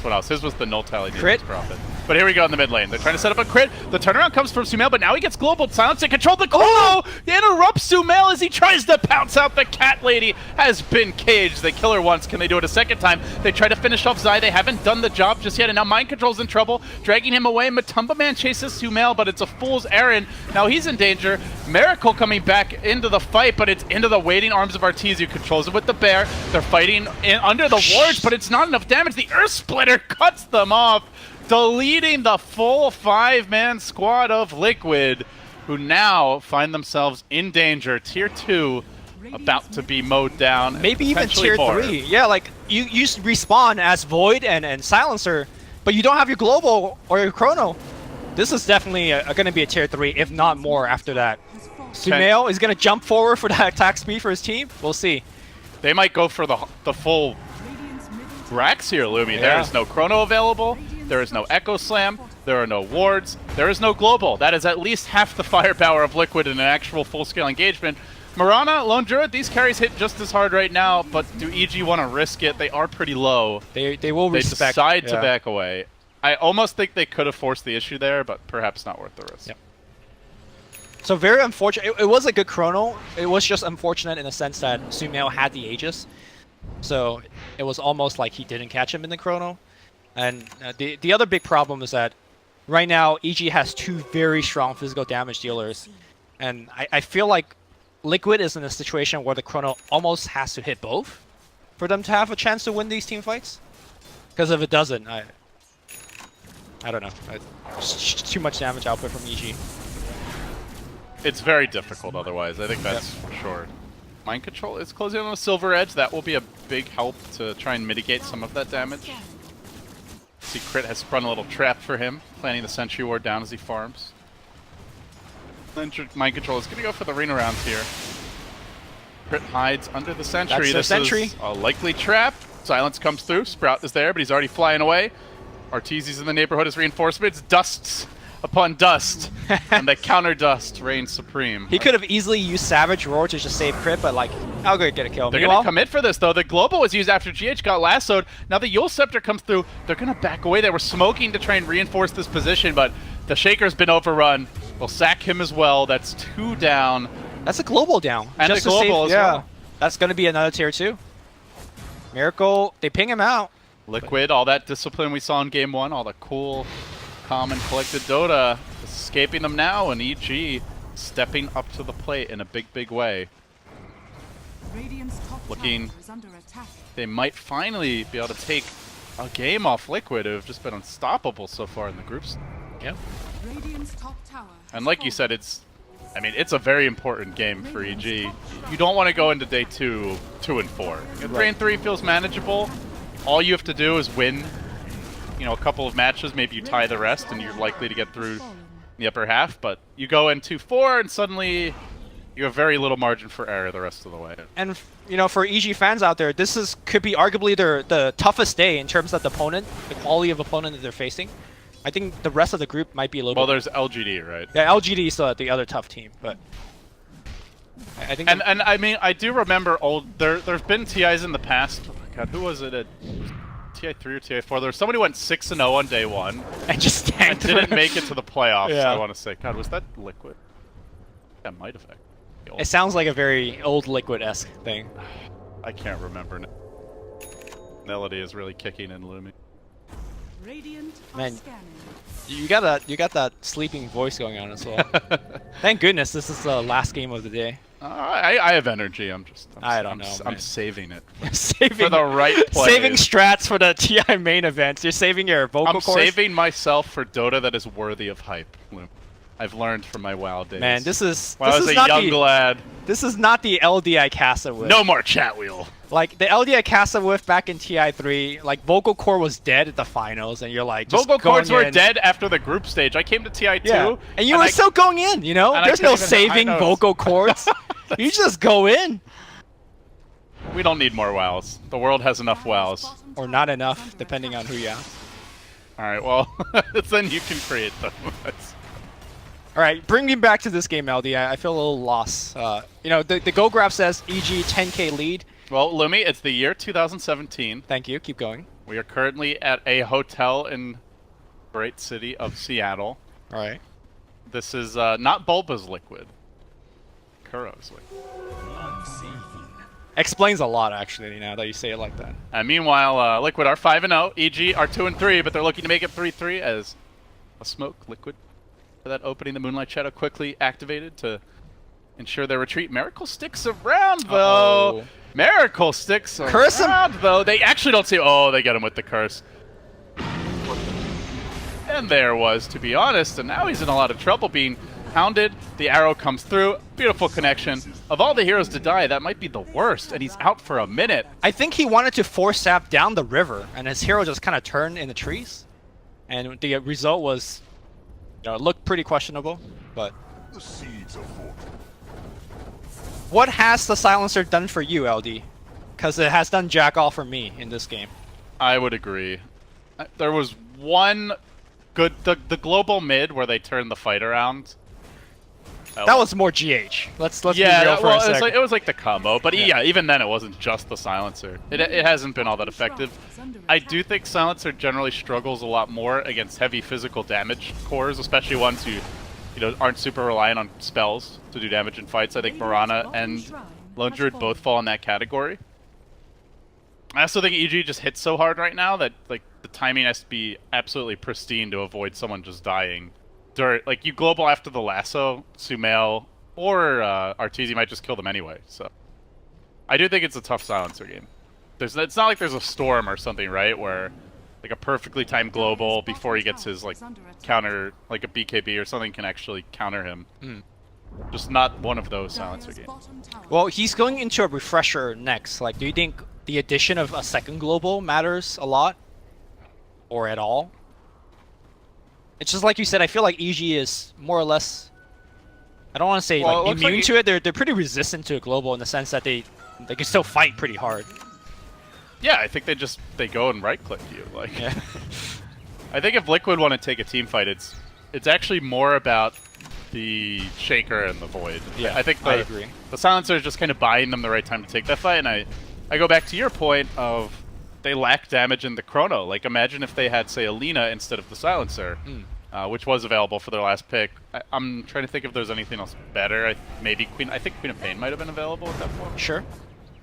what else? His was the Null Tally Crit? Profit. But here we go in the mid lane. They're trying to set up a crit. The turnaround comes from Sumail, but now he gets global silence and control the Chrono. He interrupts Sumail as he tries to pounce out. The cat lady has been caged. They kill her once. Can they do it a second time? They try to finish off Zai. They haven't done the job just yet, and now Mind Control's in trouble, dragging him away. Matumba Man chases Sumail, but it's a fool's errand. Now he's in danger. Miracle coming back into the fight, but it's into the waiting arms of Arteezy, who controls it with the bear. They're fighting under the wards, but it's not enough damage. The Earth Splitter cuts them off, deleting the full 5-man squad of Liquid, who now find themselves in danger. Tier 2 about to be mowed down. Maybe even potentially tier more. 3. Yeah, like you respawn as Void and Silencer, but you don't have your global or your Chrono. This is definitely going to be a tier 3, if not more after that. Sumail is going to jump forward for that attack speed for his team. We'll see. They might go for the full Radiant's middle Grax here, Lumi. Yeah. There is no Chrono available. There is no Echo Slam. There are no wards. There is no global. That is at least half the firepower of Liquid in an actual full-scale engagement. Mirana, Lone Druid, these carries hit just as hard right now, but do EG want to risk it? They are pretty low. They will They respect. decide to yeah. back away. I almost think they could have forced the issue there, but perhaps not worth the risk. Yep. So very unfortunate. It was a good chrono. It was just unfortunate in the sense that Sumail had the Aegis. So it was almost like he didn't catch him in the chrono. And the other big problem is that right now EG has two very strong physical damage dealers. And I feel like Liquid is in a situation where the chrono almost has to hit both for them to have a chance to win these team fights. Because if it doesn't, I don't know. Just too much damage output from EG. It's very difficult otherwise. I think that's for sure. Mind Control is closing on a Silver Edge. That will be a big help to try and mitigate some of that damage. See, Crit has sprung a little trap for him, planning the Sentry Ward down as he farms. Mind Control is going to go for the arena round here. Crit hides under the Sentry. That's the This Sentry. is a likely trap. Silence comes through. Sprout is there, but he's already flying away. Arteezy's in the neighborhood as reinforcements. Dusts upon dust, and the counter dust reigns supreme. He could have easily used Savage Roar to just save Crit, but like, I'll go get a kill. They're Meanwhile, going to commit for this, though. The Global was used after GH got lassoed. Now the Yule Scepter comes through. They're going to back away. They were smoking to try and reinforce this position, but the Shaker's been overrun. We'll sack him as well. That's 2 down. that's a global down. And Just a to save- global as yeah, well. That's going to be another tier 2. Miracle, they ping him out. Liquid, all that discipline we saw in Game 1, all the cool, calm, and collected Dota, escaping them now, and EG stepping up to the plate in a big, big way. Radiant's top Looking- tower is under attack. They might finally be able to take a game off Liquid, who have just been unstoppable so far in the groups. Yep. Radiant's top tower. And like you said, it's a very important game for EG. You don't want to go into day 2, 2 and 4. 3 and 3 feels manageable. All you have to do is win, a couple of matches. Maybe you tie the rest, and you're likely to get through the upper half. But you go in 2-4, and suddenly you have very little margin for error the rest of the way. And for EG fans out there, this could be arguably the toughest day in terms of the opponent, the quality of opponent that they're facing. I think the rest of the group might be a little Well, bit. there's LGD, right? Yeah, LGD is still the other tough team, but I think. And I mean, I do remember there've been TIs in the past. Oh my God, who was it? TI3 or TI4? There was somebody who went 6-0 on day 1 and just and tanked. didn't make it to the playoffs. Yeah. I want to say, God, was that Liquid? That might have. It sounds like a very old Liquid-esque thing. I can't remember now. Melody is really kicking in Lumi. Radiant are Man. scanning. You got that sleeping voice going on as well. Thank goodness this is the last game of the day. I have energy. I don't know, I'm man. saving it saving for the right play. saving strats for the TI main events. You're saving your vocal I'm cords. saving myself for Dota that is worthy of hype. Lumi. I've learned from my WoW days. Man, this is when I this was is a not young the lad. this is not the LDI Casa Whiff. No more chat wheel. Like the LDI Casa Whiff back in TI3, like vocal core was dead at the finals, and you're like just Vocal cords going were in. dead after the group stage. I came to TI2. Yeah, and you were I- still going in. and I There's couldn't no even- I saving know. vocal cords. You just go in, We don't need more WoWs. The world has enough WoWs. Bottom or tower not is enough, under depending on attack. who you ask. All right, well, then you can create them. All right, bring me back to this game, LD. I feel a little lost. The Go Graph says EG 10K lead. Well, Lumi, it's the year 2017. Thank you. Keep going. We are currently at a hotel in the great city of Seattle. All right. This is not Bulba's liquid. Kuro's liquid. Explains a lot, actually, now that you say it like that. And meanwhile, Liquid are 5-0. EG are 2-3, but they're looking to make it 3-3 as a smoke Liquid for that opening. The Moonlight Shadow quickly activated to ensure their retreat. Miracle sticks around, though. Uh-oh. Miracle sticks Curse 'em. around, though. They actually don't see... Oh, they get him with the curse. And there was, to be honest, and now he's in a lot of trouble being hounded. The arrow comes through. Beautiful connection. Of all the heroes to die, that might be the worst, and he's out for a minute. I think he wanted to force Sap down the river, and his hero just kind of turned in the trees. And the result was, it looked pretty questionable, but... What has the Silencer done for you, LD? Because it has done jack all for me in this game. I would agree. There was one good... The global mid where they turned the fight around. That was more GH. Let's be real yeah, for a second. it was like the combo, but yeah, even then it wasn't just the silencer. It hasn't been all that effective. I do think silencer generally struggles a lot more against heavy physical damage cores, especially ones who aren't super reliant on spells to do damage in fights. I think Mirana and Lone Druid both fall in that category. I also think EG just hits so hard right now that like the timing has to be absolutely pristine to avoid someone just dying. Like you global after the lasso, Sumail or Arteezy might just kill them anyway. So I do think it's a tough silencer game. It's not like there's a storm or something, right? Where like a perfectly timed global before he gets his like counter, like a BKB or something can actually counter him. Just not one of those silencer games. Well, he's going into a refresher next. Like, do you think the addition of a second global matters a lot? Or at all? It's just like you said, I feel like EG is more or less, I don't want to say like immune to it. They're pretty resistant to a global in the sense that they can still fight pretty hard. Yeah, I think they go and right click you. Like, I think if Liquid want to take a team fight, it's actually more about the Shaker and the Void. Yeah, I think I agree. The silencer is just kind of buying them the right time to take that fight, and I go back to your point of they lack damage in the Chrono. Like, imagine if they had, say, Alina instead of the silencer, which was available for their last pick. I'm trying to think if there's anything else better. I think Queen of Pain might have been available at that point. Sure.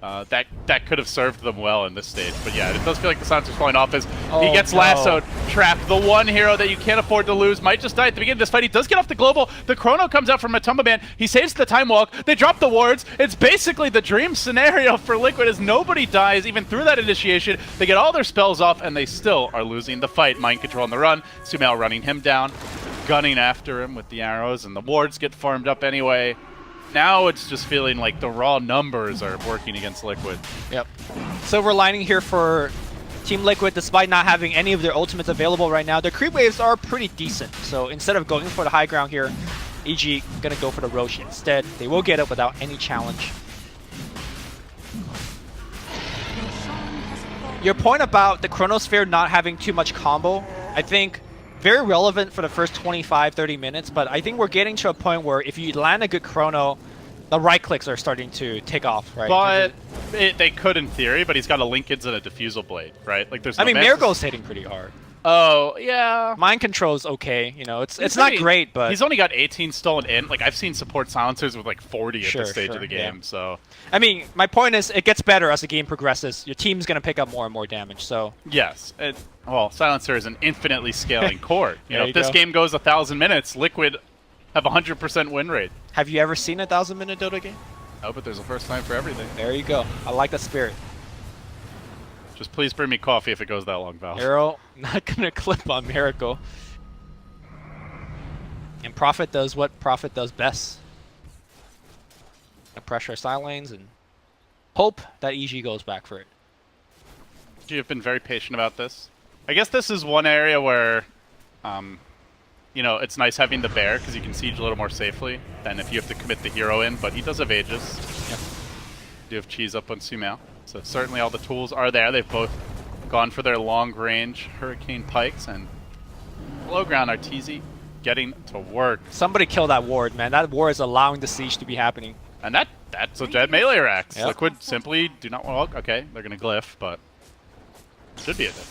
That could have served them well in this stage. But yeah, it does feel like the silencer's falling off as he Oh, gets no. lassoed, trapped. The one hero that you can't afford to lose might just die at the beginning of this fight. He does get off the global. The Chrono comes out from Matumba Man. He saves the Time Walk. They drop the wards. It's basically the dream scenario for Liquid as nobody dies even through that initiation. They get all their spells off and they still are losing the fight. Mind control on the run. Sumail running him down, gunning after him with the arrows, and the wards get farmed up anyway. Now it's just feeling like the raw numbers are working against Liquid. Yep. Silver lining here for Team Liquid, despite not having any of their ultimates available right now, their creep waves are pretty decent. So instead of going for the high ground here, EG gonna go for the Rosh instead. They will get it without any challenge. Your point about the Chronosphere not having too much combo, I think very relevant for the first 25-30 minutes, but I think we're getting to a point where if you land a good Chrono, the right clicks are starting to take off, right? But they could in theory, but he's got a Linkage and a Diffusal Blade, right? Like there's no I mean, Mantis- Marigold's hitting pretty hard. Oh, yeah. Mind control's okay, you know, it's He's not only- great, but he's only got 18 stolen in. Like I've seen support silencers with like 40 at this stage Sure, of the yeah. game. So I mean, my point is it gets better as the game progresses. Your team's gonna pick up more and more damage, so yes, well, silencer is an infinitely scaling core. You know, There if you this go. game goes 1,000 minutes, Liquid have 100% win rate. have you ever seen a 1,000-minute Dota game? Oh, but there's a first time for everything. There you go. I like that spirit. Just please bring me coffee if it goes that long, Val. Arrow not gonna clip on Miracle. And Prophet does what Prophet does best. Pressure side lanes and hope that EG goes back for it. You've been very patient about this. I guess this is one area where, you know, it's nice having the bear because you can siege a little more safely than if you have to commit the hero in, but he does have Aegis. Yep. Do have cheese up on Sumail. So certainly all the tools are there. They've both gone for their long-range Hurricane Pikes, and below ground Arteezy getting to work. Somebody kill that ward, man. That ward is allowing the siege to be happening. And that's a dead melee Rax. Yep. Liquid simply do not want. Okay, they're going to glyph, but should be a dead.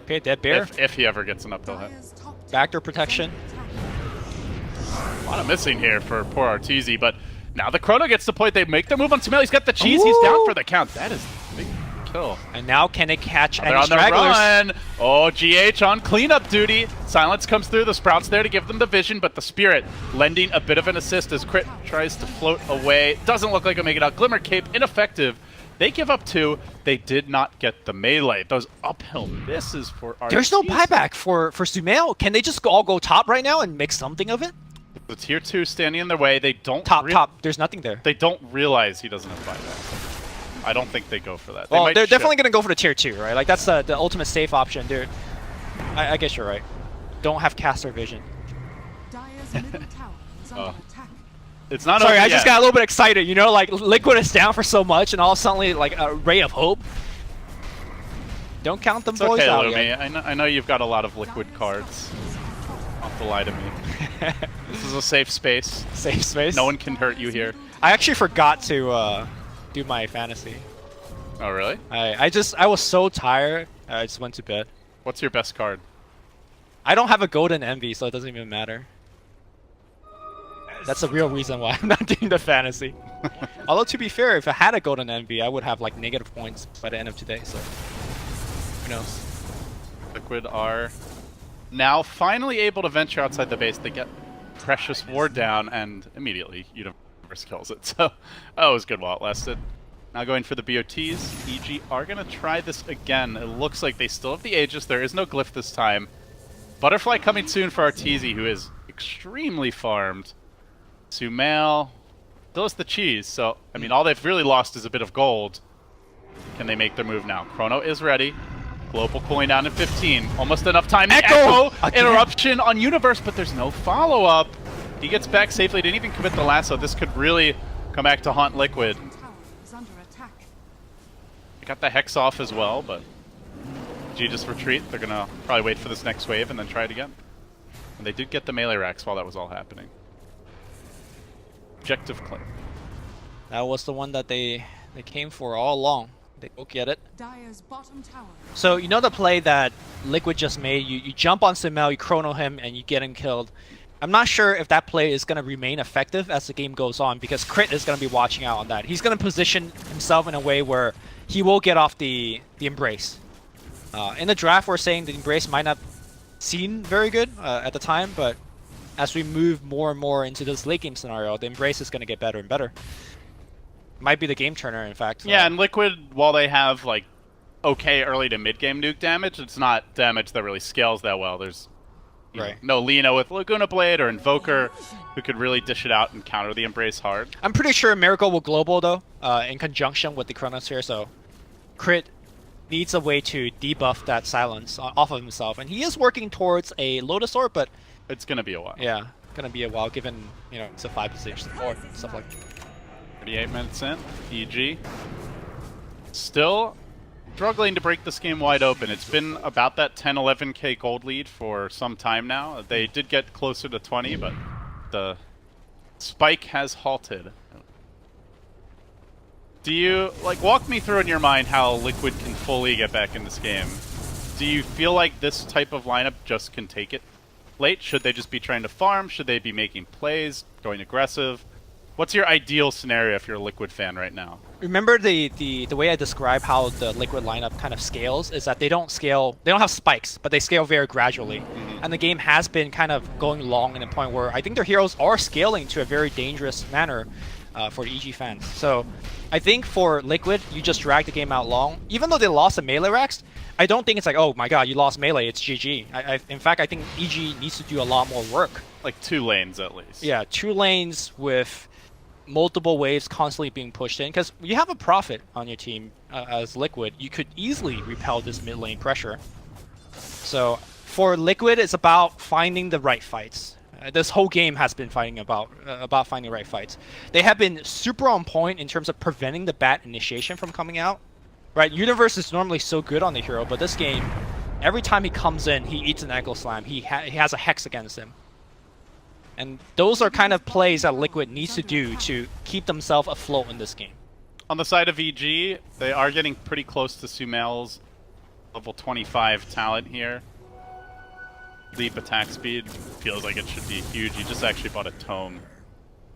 Okay, dead bear. If he ever gets an uphill hit. Backdoor protection. A lot of missing here for poor Arteezy, but now the Chrono gets the point. They make the move on Sumail. He's got the cheese. He's down for the count. That is a big kill. And now can they catch They're any on the stragglers? run. Oh, GH on cleanup duty. Silence comes through. The Sprout's there to give them the vision, but the Spirit lending a bit of an assist as Crit tries to float away. Doesn't look like he'll make it out. Glimmer Cape ineffective. They give up 2. They did not get the melee. Those uphill misses for Arteezy. There's no buyback for Sumail. Can they just all go top right now and make something of it? The tier 2 standing in their way. They don't Top. There's nothing there. They don't realize he doesn't have buyback. I don't think they go for that. Well, might they're ship. definitely going to go for the tier 2, right? Like, that's the ultimate safe option, dude. I guess you're right. Don't have caster vision. Dire's middle tower is under attack. It's not Sorry, over I just yet. got a little bit excited. You know, like, Liquid is down for so much, and all of a sudden, like, a ray of hope. Don't count them It's boys okay, out Lumi. yet. I know you've got a lot of Liquid cards. Don't have to lie to me. This is a safe space. Safe space. No one can hurt you here. I actually forgot to do my fantasy. Oh, really? I was so tired. I just went to bed. What's your best card? I don't have a golden envy, so it doesn't even matter. That's the real reason why I'm not doing the fantasy. Although to be fair, if I had a golden envy, I would have like negative points by the end of today. So who knows? Liquid are now finally able to venture outside the base. They get Precious Ward down, and immediately Universe kills it. So that was good while it lasted. Now going for the BOTs. EG are going to try this again. It looks like they still have the Aegis. There is no Glyph this time. Butterfly coming soon for Arteezy, who is extremely farmed. Sumail still has the cheese, so, I mean, all they've really lost is a bit of gold. Can they make their move now? Chrono is ready. Global cooling down in 15. Almost enough time. Echo! Interruption on Universe, but there's no follow-up. He gets back safely. Didn't even commit the lasso. This could really come back to haunt Liquid. Tower is under attack. They got the Hex off as well, but G just retreat. They're going to probably wait for this next wave and then try it again. And they did get the melee racks while that was all happening. Objective claim. That was the one that they came for all along. They go get it. Dire's bottom tower. So you know the play that Liquid just made? You jump on Sumail, you chrono him, and you get him killed. I'm not sure if that play is going to remain effective as the game goes on, because Crit is going to be watching out on that. He's going to position himself in a way where he will get off the Embrace. In the draft, we're saying the Embrace might not seem very good at the time, but as we move more and more into this late game scenario, the Embrace is going to get better and better. Might be the game turner, in fact. Yeah, and Liquid, while they have like okay early to mid game nuke damage, it's not damage that really scales that well. There's no Lino with Laguna Blade or Invoker who could really dish it out and counter the Embrace hard. I'm pretty sure Miracle will global though, in conjunction with the Chronosphere, so Crit needs a way to debuff that silence off of himself, and he is working towards a Lotus Orb, but it's gonna be a while. Yeah, gonna be a while given, you know, it's a 5 position support, stuff like that. 38 minutes in, EG still struggling to break this game wide open. It's been about that 10-11k gold lead for some time now. They did get closer to 20, but the spike has halted. Do you, like, walk me through in your mind how Liquid can fully get back in this game? Do you feel like this type of lineup just can take it late? Should they just be trying to farm? Should they be making plays, going aggressive? What's your ideal scenario if you're a Liquid fan right now? Remember the way I describe how the Liquid lineup kind of scales is that they don't have spikes, but they scale very gradually. And the game has been kind of going long in a point where I think their heroes are scaling to a very dangerous manner for the EG fans. So I think for Liquid, you just drag the game out long. Even though they lost the melee racks, I don't think it's like, oh my god, you lost melee, it's GG. In fact, I think EG needs to do a lot more work. Like 2 lanes at least. Yeah, 2 lanes with multiple waves constantly being pushed in, because you have a Prophet on your team as Liquid. You could easily repel this mid lane pressure. So for Liquid, it's about finding the right fights. This whole game has been fighting about finding the right fights. They have been super on point in terms of preventing the bad initiation from coming out. Right, Universe is normally so good on the hero, but this game, every time he comes in, he eats an ankle slam. He has a Hex against him. And those are kind of plays that Liquid needs to do to keep themselves afloat in this game. On the side of EG, they are getting pretty close to Sumail's level 25 talent here. Leap attack speed feels like it should be huge. He just actually bought a tome.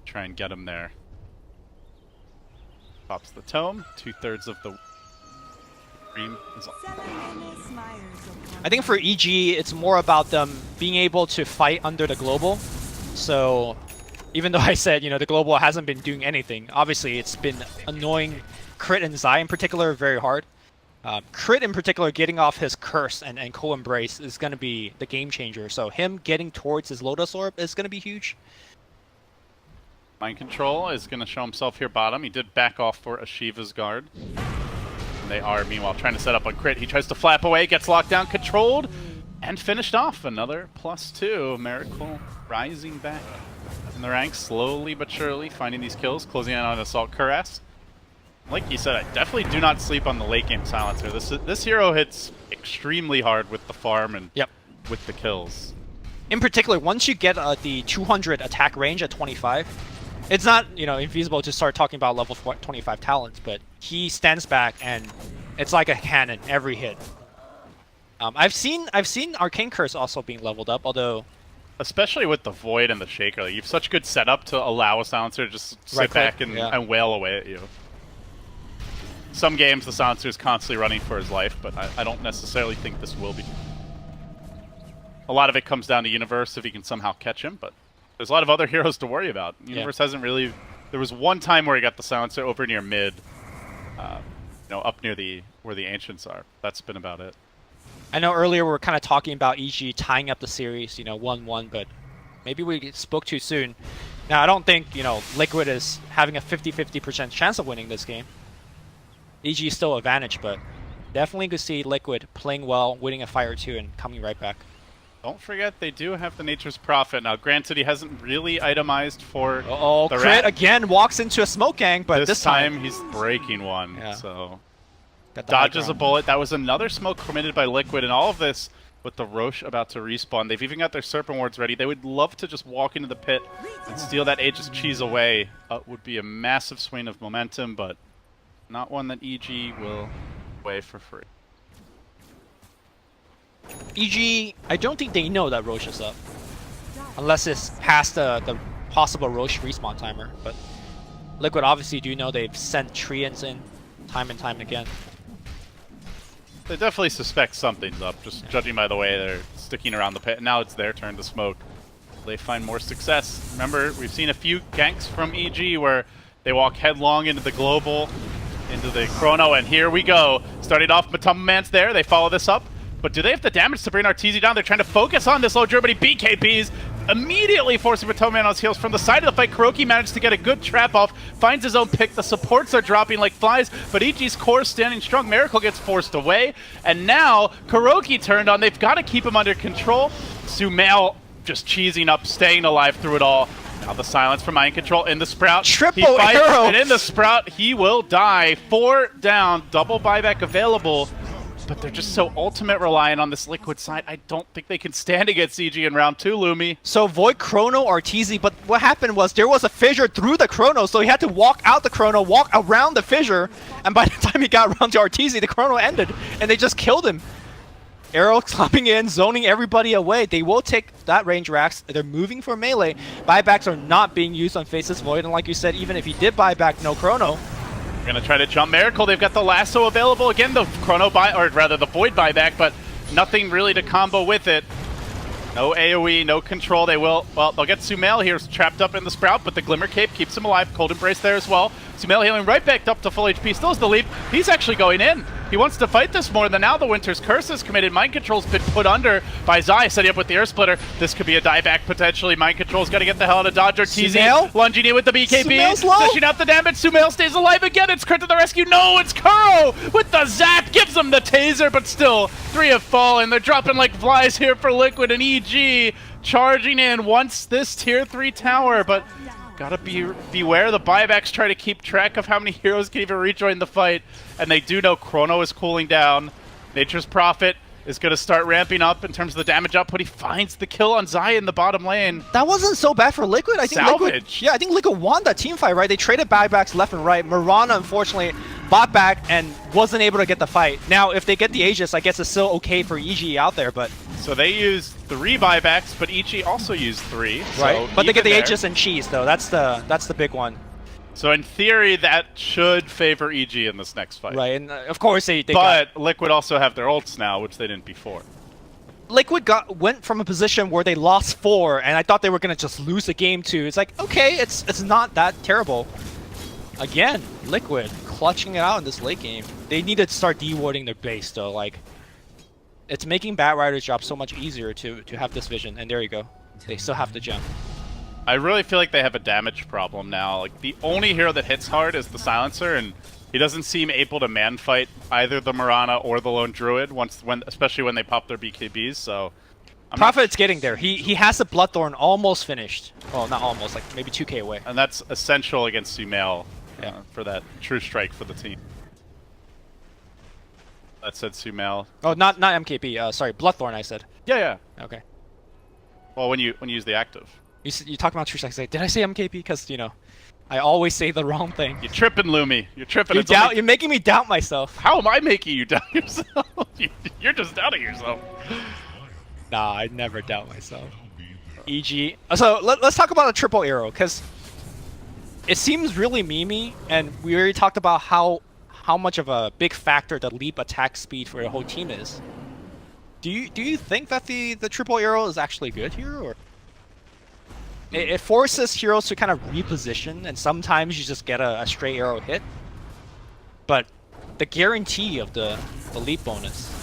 Try and get him there. Pops the tome. 2/3 of the cream is I think for EG, it's more about them being able to fight under the global. So even though I said, you know, the global hasn't been doing anything, obviously it's been annoying Crit and Zai in particular very hard. Crit in particular getting off his curse and co-embrace is going to be the game changer. So him getting towards his Lotus Orb is going to be huge. Mind Control is going to show himself here bottom. He did back off for Ashiva's guard. And they are, meanwhile, trying to set up on Crit. He tries to flap away, gets locked down, controlled, and finished off. Another +2. Miracle rising back in the ranks, slowly but surely, finding these kills, closing in on Assault Cuirass. Like you said, I definitely do not sleep on the late game silencer. This hero hits extremely hard with the farm and with the kills. In particular, once you get the 200 attack range at 25, it's not, you know, infeasible to start talking about level 25 talents, but he stands back and it's like a cannon every hit. I've seen Arcane Curse also being leveled up, although especially with the Void and the Shaker, like, you have such good setup to allow a Silencer to just sit Right click, back and, yeah. and wail away at you. Some games the Silencer is constantly running for his life, but I don't necessarily think this will be. A lot of it comes down to Universe if he can somehow catch him, but there's a lot of other heroes to worry about. Universe hasn't really... There was one time where he got the Silencer over near mid, up near where the Ancients are. That's been about it. I know earlier we were kind of talking about EG tying up the series, 1-1, but maybe we spoke too soon. Now, I don't think, Liquid is having a 50-50% chance of winning this game. EG is still advantage, but definitely could see Liquid playing well, winning a fight or two, and coming right back. Don't forget, they do have the Nature's Prophet. Now, granted, he hasn't really itemized for the Crit rat. again walks into a smoke gang, but this time he's breaking one, Yeah. so... got the high Dodges a ground. bullet. That was another smoke committed by Liquid, and all of this with the Roche about to respawn. They've even got their Serpent Wards ready. They would love to just walk into the pit and steal that Aegis Cheese away. Would be a massive swing of momentum, but not one that EG will away for free. EG, I don't think they know that Roche is up. Unless it's past the possible Roche respawn timer. But Liquid obviously do know they've sent Treants in time and time again. They definitely suspect something's up, just judging by the way they're sticking around the pit. And now it's their turn to smoke. They find more success. Remember, we've seen a few ganks from EG where they walk headlong into the global, into the chrono, and here we go. Starting off, Matama Man's there. They follow this up. But do they have the damage to bring Arteezy down? They're trying to focus on this low Germany. BKBs immediately forcing Matoma Man on his heels. From the side of the fight, Kuroki managed to get a good trap off, finds his own pick. The supports are dropping like flies, but EG's core standing strong. Miracle gets forced away, and now Kuroki turned on. They've got to keep him under control. Sumail just cheesing up, staying alive through it all. Now the silence from Mind Control in the Sprout. Triple He fights, arrow! and in the Sprout, he will die. 4 down, double buyback available. But they're just so ultimate reliant on this Liquid side. I don't think they can stand against CG in round 2, Lumi. So Void Chrono Arteezy, but what happened was there was a fissure through the Chrono, so he had to walk out the Chrono, walk around the fissure, and by the time he got around to Arteezy, the Chrono ended, and they just killed him. Arrow climbing in, zoning everybody away. They will take that range racks. They're moving for melee. Buybacks are not being used on Faceless Void, and like you said, even if he did buy back no Chrono, They're gonna try to jump Miracle. They've got the lasso available. Again, the Chrono buy, or rather the Void buyback, but nothing really to combo with it. No AoE, no control. They'll get Sumail here trapped up in the Sprout, but the Glimmer Cape keeps him alive. Cold Embrace there as well. Sumail healing right back up to full HP. Still has the leap. He's actually going in. He wants to fight this more than now. The Winter's Curse is committed. Mind Control's been put under by Zai, setting up with the Air Splitter. This could be a dieback potentially. Mind Control's got to get the hell out of Dodge. Sumail? Lunging in with the BKB. Sumail's low. Dishing out the damage. Sumail stays alive again. It's Kurt to the rescue. No, it's Kuro with the zap. Gives him the taser, but still, 3 have fallen. They're dropping like flies here for Liquid, and EG charging in once this tier 3 tower, but gotta beware. The buybacks try to keep track of how many heroes can even rejoin the fight, and they do know Chrono is cooling down. Nature's Prophet is going to start ramping up in terms of the damage output. He finds the kill on Zai in the bottom lane. that wasn't so bad for Liquid. I think Liquid, Salvage. I think Liquid won that team fight, right? They traded buybacks left and right. Mirana, unfortunately, bought back and wasn't able to get the fight. Now, if they get the Aegis, I guess it's still okay for EG out there, but So they used 3 buybacks, but EG also used 3. right. So But they get the even there. Aegis and cheese though. That's the big one, So in theory, that should favor EG in this next fight. right? And of course they got But Liquid also have their ults now, which they didn't before. Liquid went from a position where they lost 4, and I thought they were gonna just lose the game to. It's like, okay, it's not that terrible. Again, Liquid clutching it out in this late game. They need to start dewarding their base though. Like, it's making Batrider's job so much easier to have this vision. And there you go. They still have the gem. I really feel like they have a damage problem now. Like, the only hero that hits hard is the Silencer, and he doesn't seem able to man fight either the Mirana or the Lone Druid, especially when they pop their BKBs, so... Prophet's getting there. He has the Bloodthorn almost finished. Well, not almost, like maybe 2k away. And that's essential against Sumail Yeah. for that true strike for the team. That said Sumail. Oh, not MKB. Sorry, Bloodthorn. I said. Yeah. Okay. Well, when you use the active. You talk about true strikes. Like, did I say MKB? Because I always say the wrong thing. You're tripping, Lumi. You're tripping. You It's only- You're making me doubt myself. How am I making you doubt yourself? You're just doubting yourself. Nah, I never doubt myself. EG. So let's talk about the triple arrow, because it seems really memey, and we already talked about how much of a big factor the leap attack speed for the whole team is. Do you think that the triple arrow is actually good here, or it forces heroes to kind of reposition, and sometimes you just get a straight arrow hit, but the guarantee of the leap bonus.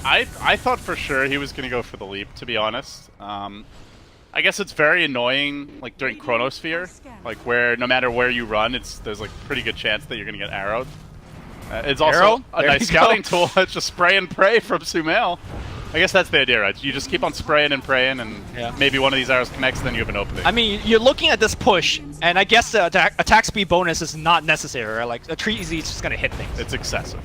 I thought for sure he was going to go for the leap, to be honest. I guess it's very annoying, like during Chronosphere, like where no matter where you run, there's like pretty good chance that you're going to get arrowed. It's also Arrow? a There nice you scouting go. tool. It's just spray and pray from Sumail. I guess that's the idea, right? You just keep on spraying and praying, and Yeah. maybe one of these arrows connects, then you have an opening. I mean, you're looking at this push, and I guess the attack speed bonus is not necessary, right? Like, a tree is just gonna hit things. It's excessive.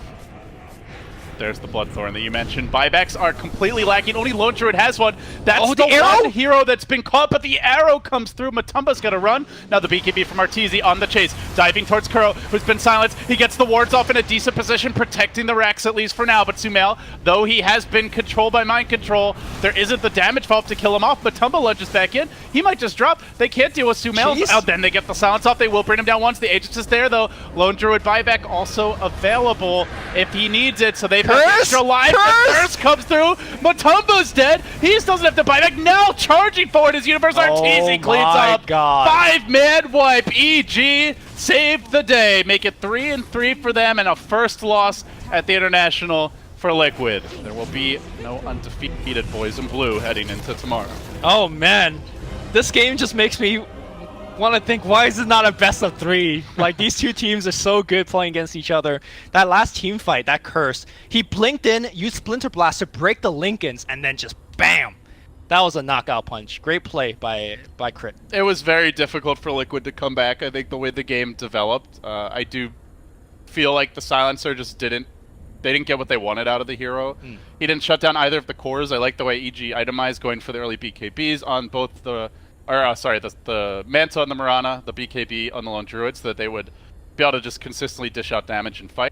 There's the Bloodthorn that you mentioned. Buybacks are completely lacking. Only Lone Druid has one. That's Oh, the the arrow? one hero that's been caught, but the arrow comes through. Matumba's got to run. Now the BKB from Arteezy on the chase. Diving towards Kuro, who's been silenced. He gets the wards off in a decent position, protecting the Rax at least for now. But Sumail, though he has been controlled by Mind Control, there isn't the damage follow-up to kill him off. Matumba lunges back in. He might just drop. They can't deal with Sumail. Jeez. Oh, then they get the silence off. They will bring him down once. The Aegis is there, though. Lone Druid buyback also available if he needs it. So they've got Curse! extra life. The Curse! Curse comes through. Matumba's dead. He just doesn't have to buy back. Now charging forward his Universe Arteezy cleans my up. God. 5-man wipe. EG saved the day. Make it 3-3 for them and a first loss at the International for Liquid. There will be no undefeated boys in blue heading into tomorrow. Oh man, this game just makes me want to think, why is it not a best of 3? Like, these two teams are so good playing against each other. That last team fight, that Curse, he blinked in, used Splinter Blast to break the Lincolns, and then just BAM! That was a knockout punch. Great play by Crit. It was very difficult for Liquid to come back. I think the way the game developed, I do feel like the Silencer just didn't get what they wanted out of the hero. He didn't shut down either of the cores. I like the way EG itemized, going for the early BKBs on both the Manta and the Mirana, the BKB on the Lone Druid, so that they would be able to just consistently dish out damage and fight.